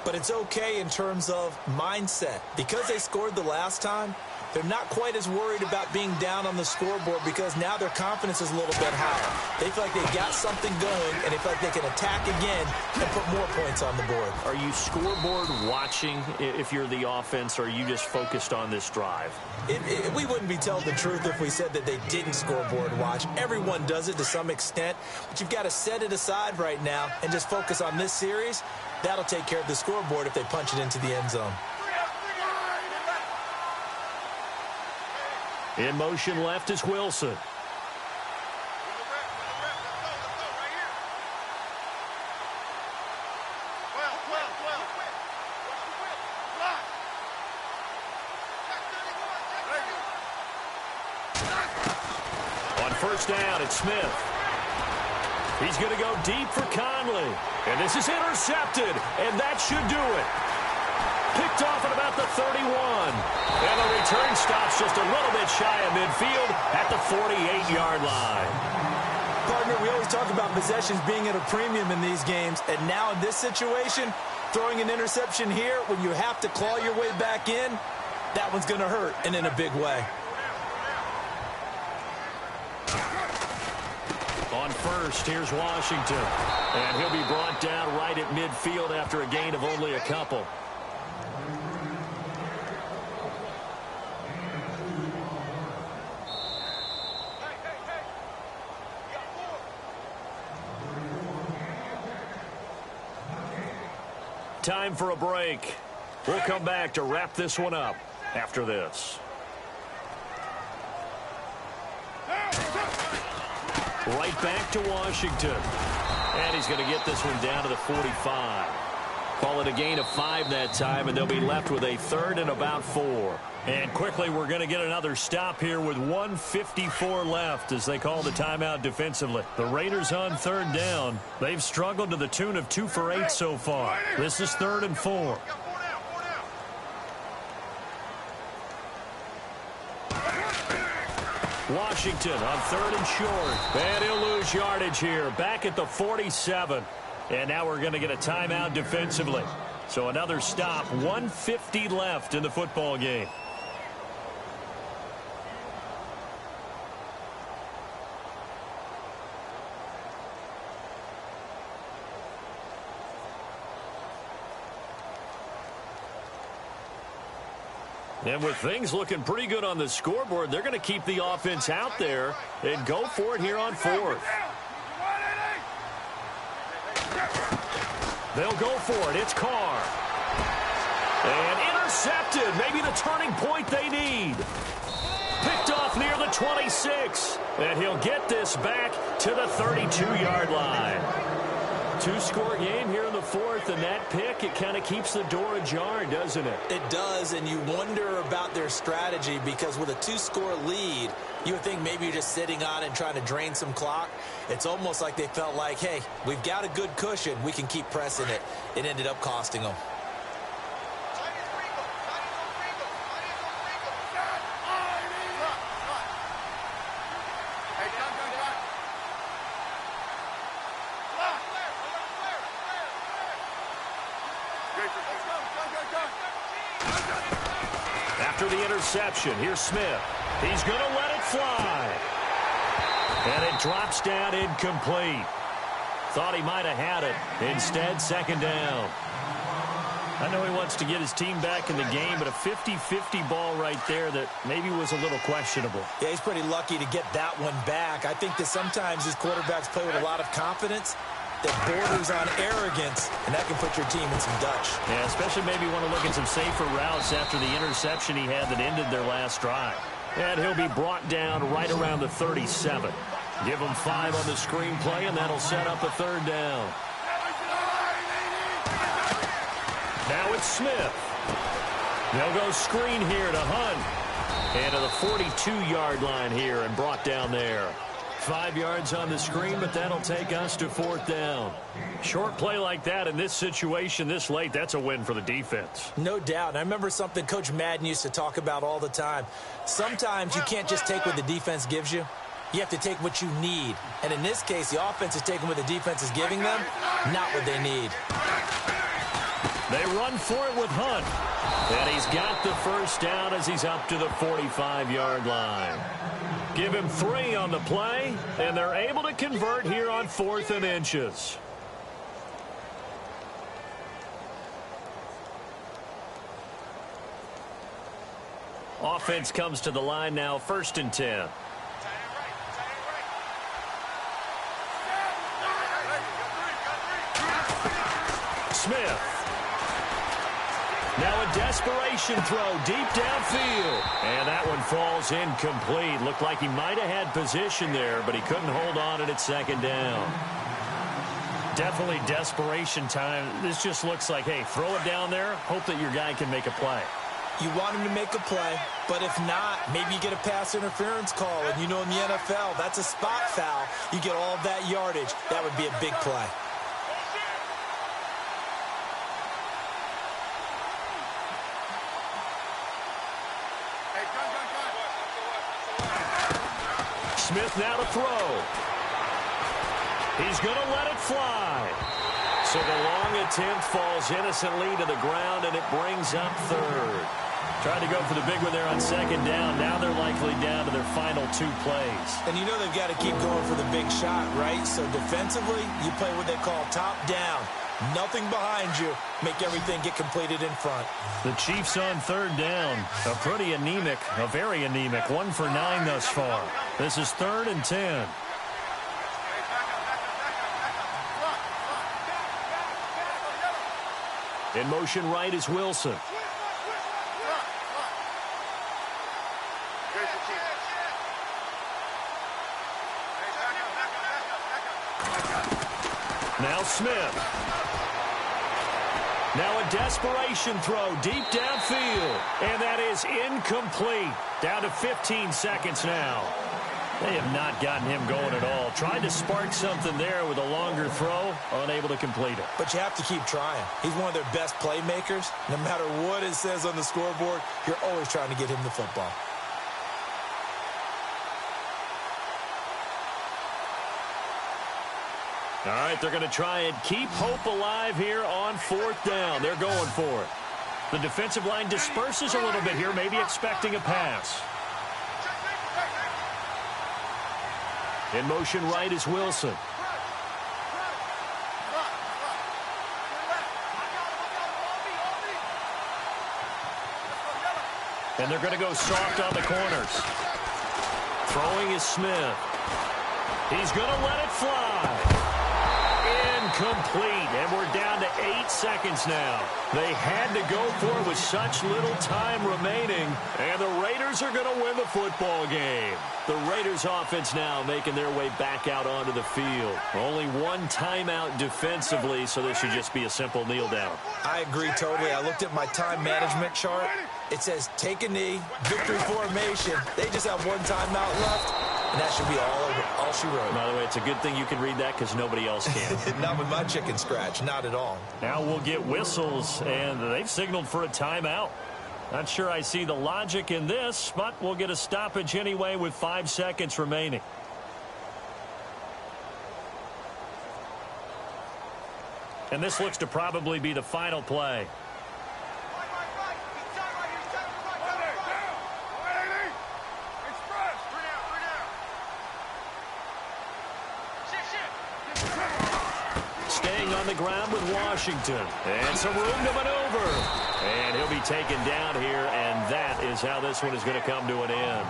But it's okay in terms of mindset. Because they scored the last time, they're not quite as worried about being down on the scoreboard because now their confidence is a little bit higher. They feel like they've got something going, and they feel like they can attack again and put more points on the board. Are you scoreboard watching if you're the offense, or are you just focused on this drive? We wouldn't be telling the truth if we said that they didn't scoreboard watch. Everyone does it to some extent, but you've got to set it aside right now and just focus on this series. That'll take care of the scoreboard if they punch it into the end zone. In motion left is Wilson. On first down, it's Smith. He's going to go deep for Conley. And this is intercepted, and that should do it. Picked off at about the 31. And the return stops just a little bit shy of midfield at the 48-yard line. Partner, we always talk about possessions being at a premium in these games. And now in this situation, throwing an interception here when you have to claw your way back in, that one's going to hurt, and in a big way. On first, here's Washington. And he'll be brought down right at midfield after a gain of only a couple. Time for a break. We'll come back to wrap this one up after this. Right back to Washington. And he's going to get this one down to the 45. Call it a gain of 5 that time, and they'll be left with a third and about 4. And quickly, we're going to get another stop here with 1:54 left as they call the timeout defensively. The Raiders on third down. They've struggled to the tune of 2 for 8 so far. This is 3rd and 4. Washington on 3rd and short. And he'll lose yardage here. Back at the 47. And now we're going to get a timeout defensively. So another stop. 1:50 left in the football game. And with things looking pretty good on the scoreboard, they're going to keep the offense out there and go for it here on 4th. They'll go for it. It's Carr. And intercepted. Maybe the turning point they need. Picked off near the 26. And he'll get this back to the 32-yard line. 2-score game here in the 4th, and that pick, it kind of keeps the door ajar, doesn't it? It does, and you wonder about their strategy because with a 2-score lead, you would think maybe you're just sitting on it and trying to drain some clock. It's almost like they felt like, hey, we've got a good cushion. We can keep pressing it. It ended up costing them. After the interception, here's Smith. He's going to let it fly. And it drops down incomplete. Thought he might have had it. Instead, 2nd down. I know he wants to get his team back in the game, but a 50-50 ball right there that maybe was a little questionable. Yeah, he's pretty lucky to get that one back. I think that sometimes his quarterbacks play with a lot of confidence that borders on arrogance, and that can put your team in some Dutch. Yeah, especially maybe want to look at some safer routes after the interception he had that ended their last drive. And he'll be brought down right around the 37. Give him 5 on the screenplay, and that'll set up a 3rd down. Now it's Smith. They'll go screen here to Hunt. And to the 42-yard line here and brought down there. 5 yards on the screen, but that'll take us to 4th down. Short play like that in this situation this late, that's a win for the defense. No doubt. I remember something Coach Madden used to talk about all the time. Sometimes you can't just take what the defense gives you. You have to take what you need. And in this case, the offense is taking what the defense is giving them, not what they need. They run for it with Hunt. And he's got the first down as he's up to the 45-yard line. Give him 3 on the play, and they're able to convert here on 4th and inches. Offense comes to the line now, 1st and 10. Smith. Now a desperation throw deep downfield. And that one falls incomplete. Looked like he might have had position there, but he couldn't hold on at 2nd down. Definitely desperation time. This just looks like, hey, throw it down there, hope that your guy can make a play. You want him to make a play, but if not, maybe you get a pass interference call. And you know in the NFL, that's a spot foul. You get all of that yardage. That would be a big play. Smith now to throw. He's going to let it fly. So the long attempt falls innocently to the ground, and it brings up 3rd. Tried to go for the big one there on 2nd down. Now they're likely down to their final 2 plays. And you know they've got to keep going for the big shot, right? So defensively, you play what they call top down. Nothing behind you. Make everything get completed in front. The Chiefs on 3rd down. A very anemic 1 for 9 thus far. This is 3rd and 10. In motion right is Wilson. Now Smith. Now a desperation throw deep downfield. And that is incomplete. Down to 15 seconds now. They have not gotten him going at all. Tried to spark something there with a longer throw. Unable to complete it. But you have to keep trying. He's one of their best playmakers. No matter what it says on the scoreboard, you're always trying to get him the football. All right, they're going to try and keep hope alive here on 4th down. They're going for it. The defensive line disperses a little bit here, maybe expecting a pass. In motion right is Wilson. And they're going to go soft on the corners. Throwing is Smith. He's going to let it fly. Incomplete, and we're down to 8 seconds now. They had to go for it with such little time remaining, and the Raiders are going to win the football game. The Raiders offense now making their way back out onto the field. Only 1 timeout defensively, so this should just be a simple kneel down. I agree totally. I looked at my time management chart. It says take a knee, victory formation. They just have 1 timeout left. And that should be all she wrote. By the way, it's a good thing you can read that because nobody else can. Not with my chicken scratch. Not at all. Now we'll get whistles, and they've signaled for a timeout. Not sure I see the logic in this, but we'll get a stoppage anyway with 5 seconds remaining. And this looks to probably be the final play. Staying on the ground with Washington. And some room to maneuver. And he'll be taken down here, and that is how this one is going to come to an end.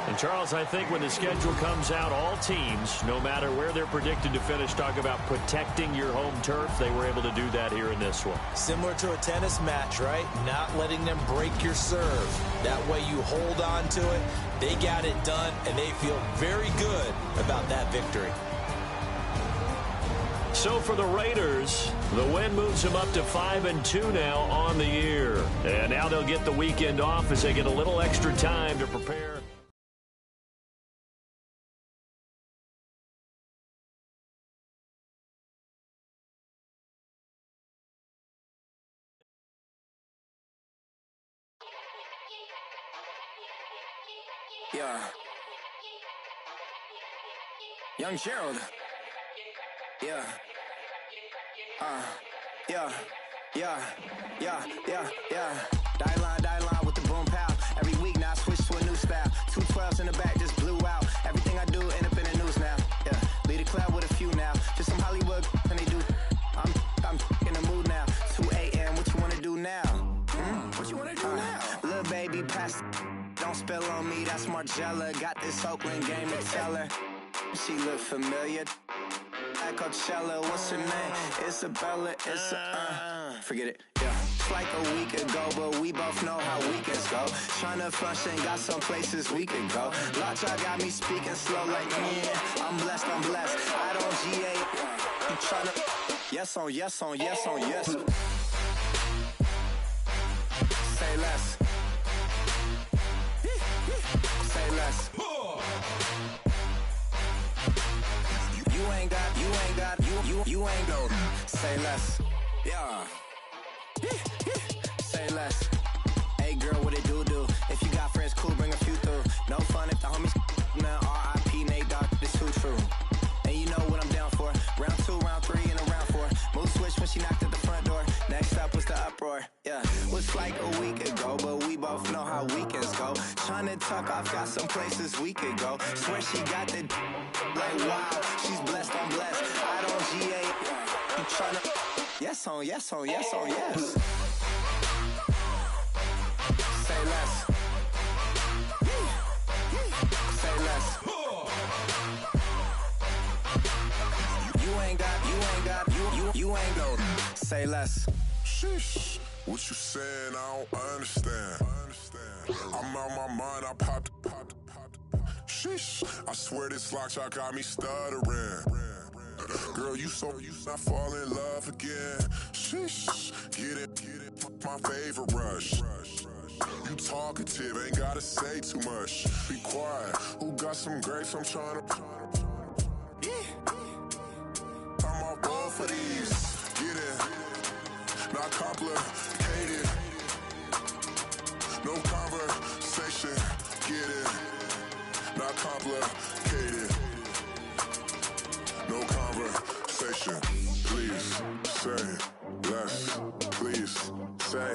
And, Charles, I think when the schedule comes out, all teams, no matter where they're predicted to finish, talk about protecting your home turf. They were able to do that here in this one. Similar to a tennis match, right? Not letting them break your serve. That way you hold on to it. They got it done, and they feel very good about that victory. So for the Raiders, the win moves them up to 5-2 now on the year. And now they'll get the weekend off as they get a little extra time to prepare. Yeah. Young Gerald. Yeah. Yeah. Die line with the boom pow. Every week now I switch to a new style. 212s in the back just blew out. Everything I do end up in the news now. Yeah, lead a club with a few now. Just some Hollywood and they do. I'm in the mood now. 2 a.m. What you wanna do now? What you wanna do now? Little baby, pass. Don't spill on me. That's Margella. Got this Oakland game to tell her. She look familiar. At Coachella, what's her name? Isabella. Forget it. Yeah. It's like a week ago, but we both know how weekends go. Tryna function, got some places we could go. Lockjaw got me speaking slow like, yeah, I'm blessed. I don't GA. You tryna, yes on yes. Say less. Say less. You ain't got, say less. Yeah. Say less. Hey girl, what it do? If you got friends, cool, bring a few through. No fun if the homies, man, R.I.P. Nate Dogg, this too true. And you know what I'm down for. Round 2, round 3, and a round 4. Mood switch when she knocked at the front door. Next up was the uproar. Yeah, was like a week ago, but we both know how weekends go. Tryna tuck off, got some places we could go. Swear she got the like wow, she's blessed, I'm blessed. I don't GA. You tryna yes on yes. Say less. Say less. You ain't got. Say less. Sheesh. What you saying? I don't understand. I'm out my mind. I popped. Sheesh. I swear this lockjaw got me stuttering. Girl, you not fall in love again. Sheesh. Get it. My favorite rush. You talkative, ain't gotta say too much. Be quiet. Who got some grapes? I'm trying to. I'm all ball for these. Get it. Not complicated. No conversation. Get it. Not complicated. No conversation. Please say less. Please say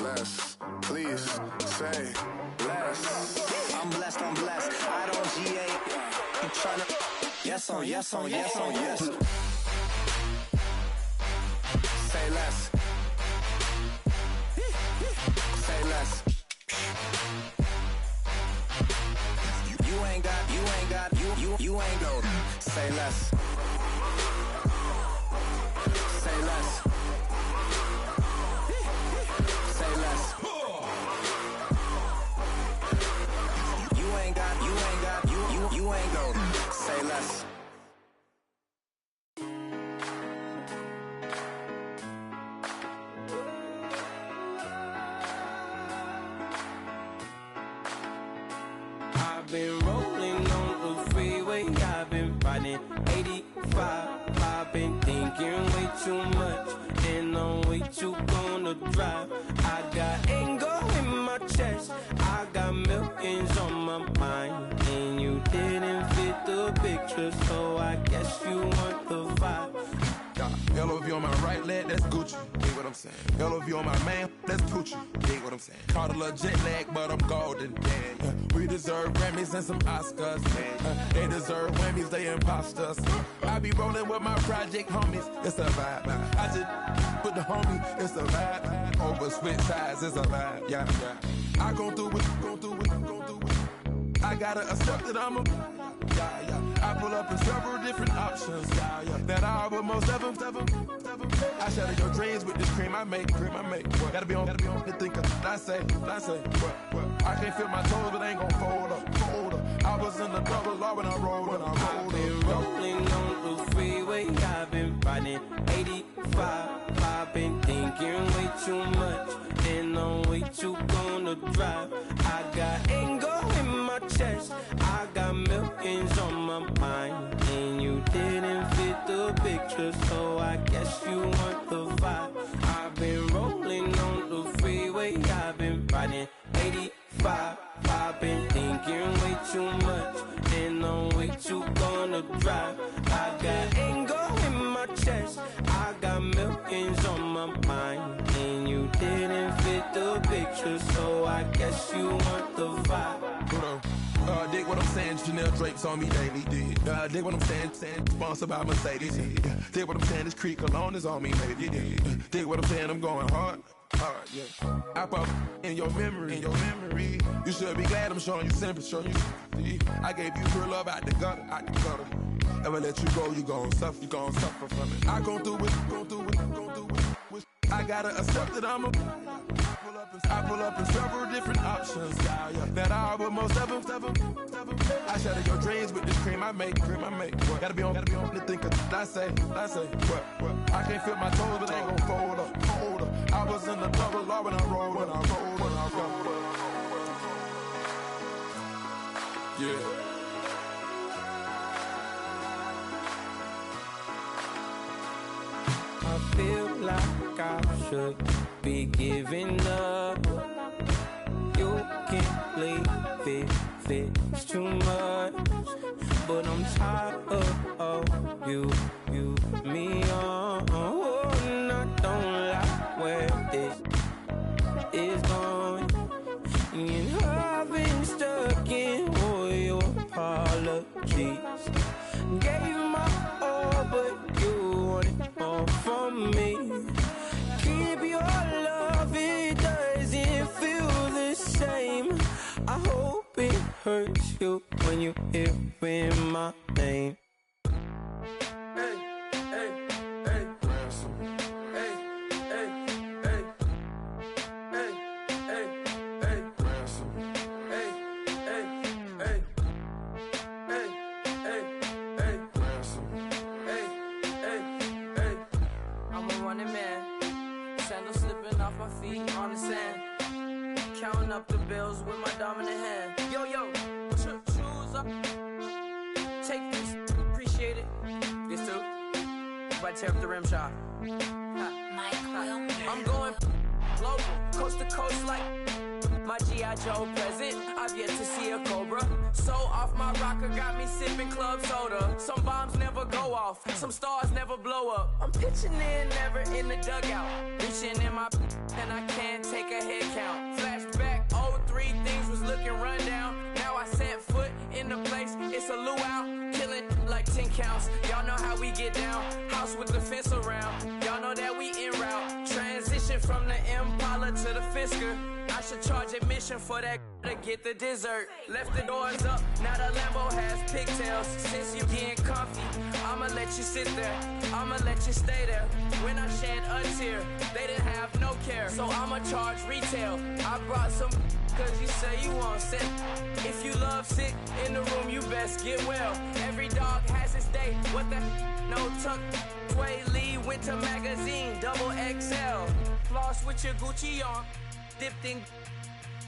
less. Please say less. I'm blessed. I don't GA. You tryna yes on yes. Say less. Say less. You ain't got. Say less. Say less. Say less. You ain't got. Say less. I've been rolling on the freeway, I've been riding 85. I've been thinking way too much, and I'm way too gonna drive. I got anger in my chest, I got millions on my mind, and you didn't fit the picture, so I guess you want the vibe. LOV on my right leg, that's Gucci. Dig what I'm saying? LOV on my man, that's Gucci. Dig what I'm saying? Caught a little jet lag, but I'm golden. We deserve Grammys and some Oscars. They deserve Grammys, they imposters. I be rolling with my project homies, it's a vibe. I just put the homie, it's a vibe. Over switch sides, it's a vibe. Yeah. I gon' do it. I gotta accept that I'm a. I pull up in several different options. That I will most ever. I shatter your dreams with this cream I make. Gotta be on the thinker. I say. I can't feel my toes, but ain't gon' fold up. I was in the double law when I rolled. I've been rolling on the freeway, I've been riding 85. I've been thinking way too much, and I'm way too gonna drive. I got anger in my chest, I got millions on my mind, and you didn't fit the picture, so I guess you want the vibe. I've been rolling on the freeway, I've been riding 85. I've been thinking way too much, and I'm way too gonna drive. I got anger in my chest, I got milk weekends on my mind. And you didn't fit the picture, so I guess you want the vibe. Dig what I'm saying, Chanel drapes on me daily. Dig what I'm saying, sponsored by Mercedes. Dig what I'm saying, this creek alone is on me, maybe. Dig what I'm saying, I'm going hard. Yeah. I pop in your memory, You should be glad I'm showing you sympathy, I gave you real love out the gutter, Ever let you go, you gon' suffer from it. I gon' do it. I gotta accept that I pull up in several different options. That I but most of them. I shatter your dreams with this cream I make. What? Gotta be on the thinker. I say. What? I can't feel my toes, but they gon' fold up. I was in the double law when I rolled. Yeah. I feel like I should be giving up. You can't leave it's too much. But I'm tired of you, me on. And I don't like where this is going. And I've been stuck in all your apologies. Gave my all, but you wanted more from me. Keep your love, it doesn't feel the same. I hope it hurts you when you hear my name. Counting up the bills with my dominant hand. Yo, choose up. Take this, appreciate it. This too. But tear up the rim shot. I'm going global, coast to coast like my G.I. Joe present. I've yet to see a Cobra. So off my rocker got me sipping club soda. Some bombs never go off, some stars never blow up. I'm pitching in, never in the dugout. Reaching in my and I can't take a head count. Flashback, 03, things was looking run down. Now I set foot in the place, it's a luau. Killing like 10 counts, y'all know how we get down. House with the fence around, y'all know that we en route. Transition from the Impala to the Fisker. I should charge admission for that to get the dessert. Left the doors up, now the Lambo has pigtails. Since you getting comfy, I'ma let you sit there, I'ma let you stay there. When I shed a tear, they didn't have no care. So I'ma charge retail. I brought some cause you say you want sick. If you love sick in the room, you best get well. Every dog has its day, what the no tuck. Sway Lee, Winter Magazine, double XL. Floss with your Gucci on. Dipped in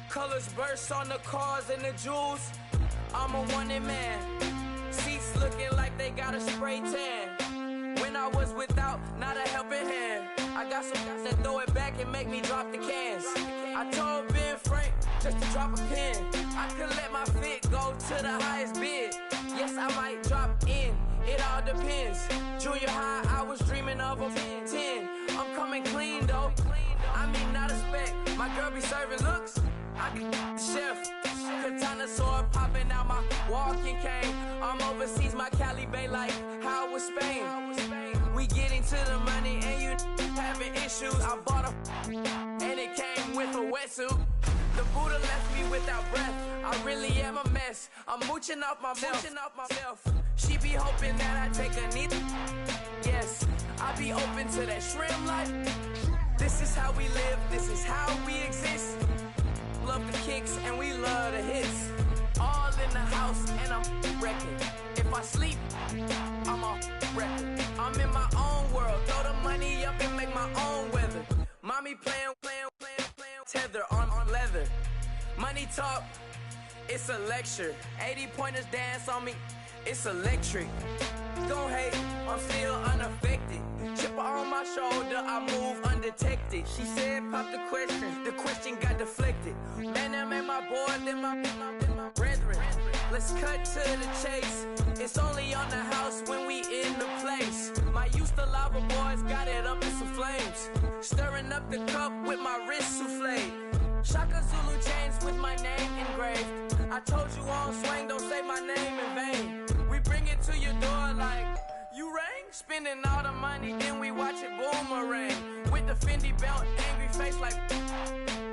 colors, burst on the cars and the jewels. I'm a wanted man. Seats looking like they got a spray tan. When I was without, not a helping hand. I got some guys that throw it back and make me drop the cans. I told Ben Frank just to drop a pin. I could let my fit go to the highest bid. Yes, I might drop in. It all depends. Junior high, I was dreaming of a 10. I'm coming clean though. I mean, not a spec. My girl be serving looks. I can the chef. Katana sword popping out my walking cane. I'm overseas, my Cali Bay like how was Spain. We getting to the money and you having issues. I bought a and it came with a wetsuit. The Buddha left me without breath. I really am a mess. I'm mooching off myself. She be hoping that I take a knee. Yes, I be open to that shrimp life. This is how we live, this is how we exist. Love the kicks and we love the hits. All in the house and I'm wrecking. If I sleep, I'm off record. I'm in my own world, throw the money up and make my own weather. Mommy playing, tether on leather. Money talk, it's a lecture. 80 pointers dance on me, it's electric. Don't hate, I'm still unaffected. Chipper on my shoulder, I move under detected. She said, pop the question got deflected. Man, that made my boy, then my brethren. Let's cut to the chase. It's only on the house when we in the place. My used to lava boys got it up in some flames. Stirring up the cup with my wrist souffle. Shaka Zulu chains with my name engraved. I told you on swing, don't say my name in vain. We bring it to your door like, you rang? Spending all the money, then we watch it boomerang. With the Fendi belt, angry face like,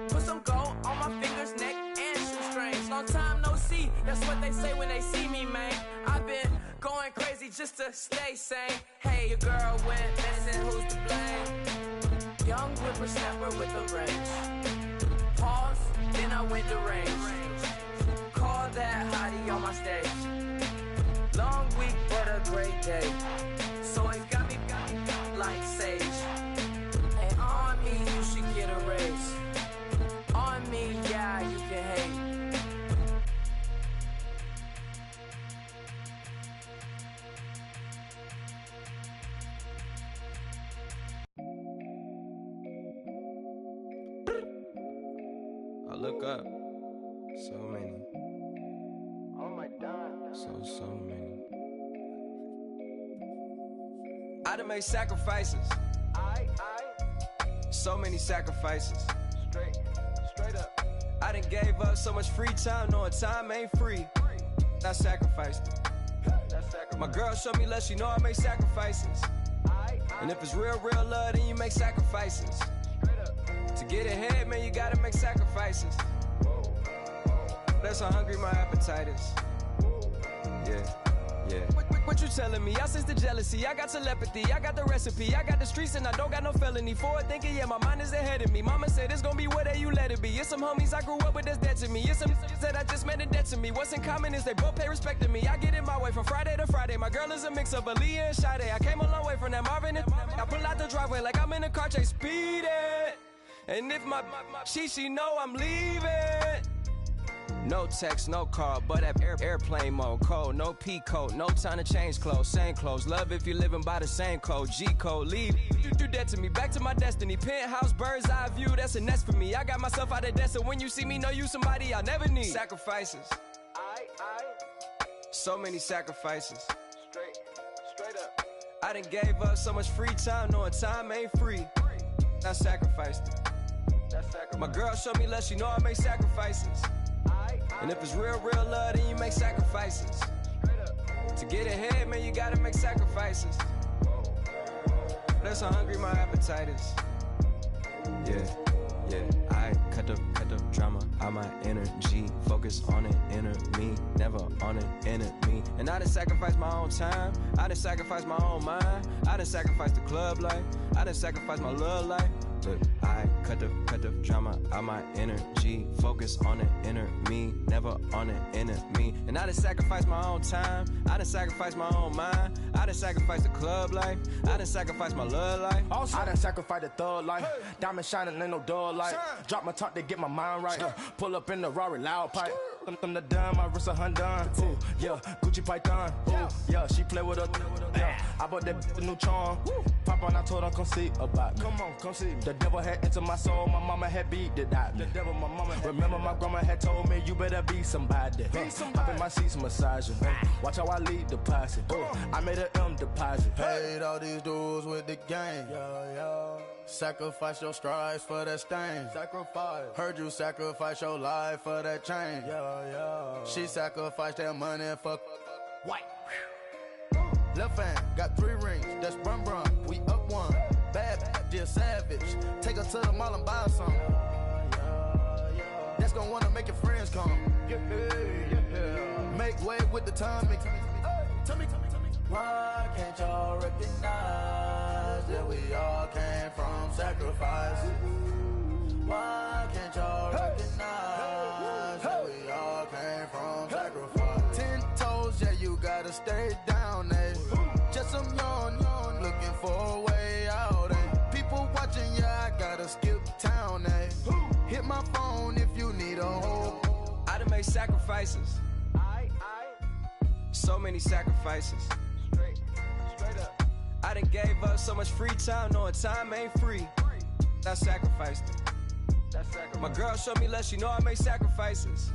put some gold on my fingers, neck, and shoestrings. Long time no see, that's what they say when they see me, man. I've been going crazy just to stay sane. Hey, your girl went missing, who's to blame? Young whippersnapper with a range. Pause, then I went to range. Call that hottie on my stage. Long week, but a great day. So it got me like sage. And on me, you should get a raise. On me, yeah, you can hate. I look up, so many. Oh my God. So many. I done made sacrifices. So many sacrifices. Straight up. I done gave up so much free time, knowing time ain't free. I sacrificed it. My girl showed me love, she know I make sacrifices. And if it's real love, then you make sacrifices. To get ahead, man, you gotta make sacrifices. That's how hungry my appetite is. Yeah. What you telling me? I sense the jealousy, I got telepathy, I got the recipe, I got the streets and I don't got no felony. Forward thinking, yeah, my mind is ahead of me. Mama said it's gonna be whatever you let it be. It's some homies I grew up with that's dead to me. It's some that I just met in debt to me. What's in common is they both pay respect to me. I get it my way from Friday to Friday. My girl is a mix of Aaliyah and Sade. I came a long way from that Marvin and I pull out the driveway like I'm in a car chase speeding. And if my she know I'm leaving. No text, no call, but at airplane mode. Code, no P code, no time to change clothes. Same clothes, love if you're living by the same code. G code, leave. You do that to me, back to my destiny. Penthouse, bird's eye view, that's a nest for me. I got myself out of debt, so when you see me, know you somebody I never need. Sacrifices. So many sacrifices. Straight up. I done gave up so much free time, knowing time ain't free. I sacrificed it. My girl showed me love, she know I make sacrifices. And if it's real love, then you make sacrifices. To get ahead, man, you gotta make sacrifices. That's how hungry my appetite is. Yeah. I cut the drama out my energy. Focus on an inner me, never on an enemy. And I done sacrificed my own time. I done sacrificed my own mind. I done sacrificed the club life. I done sacrificed my love life. But I cut the drama out my energy. Focus on an inner me, never on an enemy. And I done sacrificed my own time. I done sacrificed my own mind. I done sacrificed the club life. I done sacrificed my love life. Also, I done sacrificed the thug life. Hey. Diamond shining, ain't no dull light. Drop my top to get my mind right. Pull up in the Rari loud pipe. Them the dime, my wrist a Hyundai. Ooh, yeah, Gucci Python. Ooh, yeah, she play with her. Yeah, I bought that new charm. Pop on, I told her come see about me. Come on, come see me. The devil had entered my soul, my mama had beat it out. The devil, my mama. Remember my grandma had told me you better be somebody. Hop in my seats massaging. Watch how I lead the posse. I made an M deposit. Paid all these dues with the game. Yeah. Sacrifice your strides for that stain. Sacrifice. Heard you sacrifice your life for that change. Yeah. She sacrificed that money for white. Left hand got 3 rings. That's brum. We up one. Bad, dear savage. Take her to the mall and buy some. That's gonna wanna make your friends come. Yeah. Make way with the timing. Tell me. Why can't y'all recognize that we all came from sacrifice? Why can't y'all recognize that we all came from sacrifice? 10 toes, yeah, you gotta stay down, eh? Just some yawn, looking for a way out, eh? People watching, yeah, I gotta skip town, eh? Hit my phone if you need a hold. I done made sacrifices. So many sacrifices. Straight up. I done gave up so much free time, knowing time ain't free. I sacrificed it. My girl showed me love, she know I make sacrifices.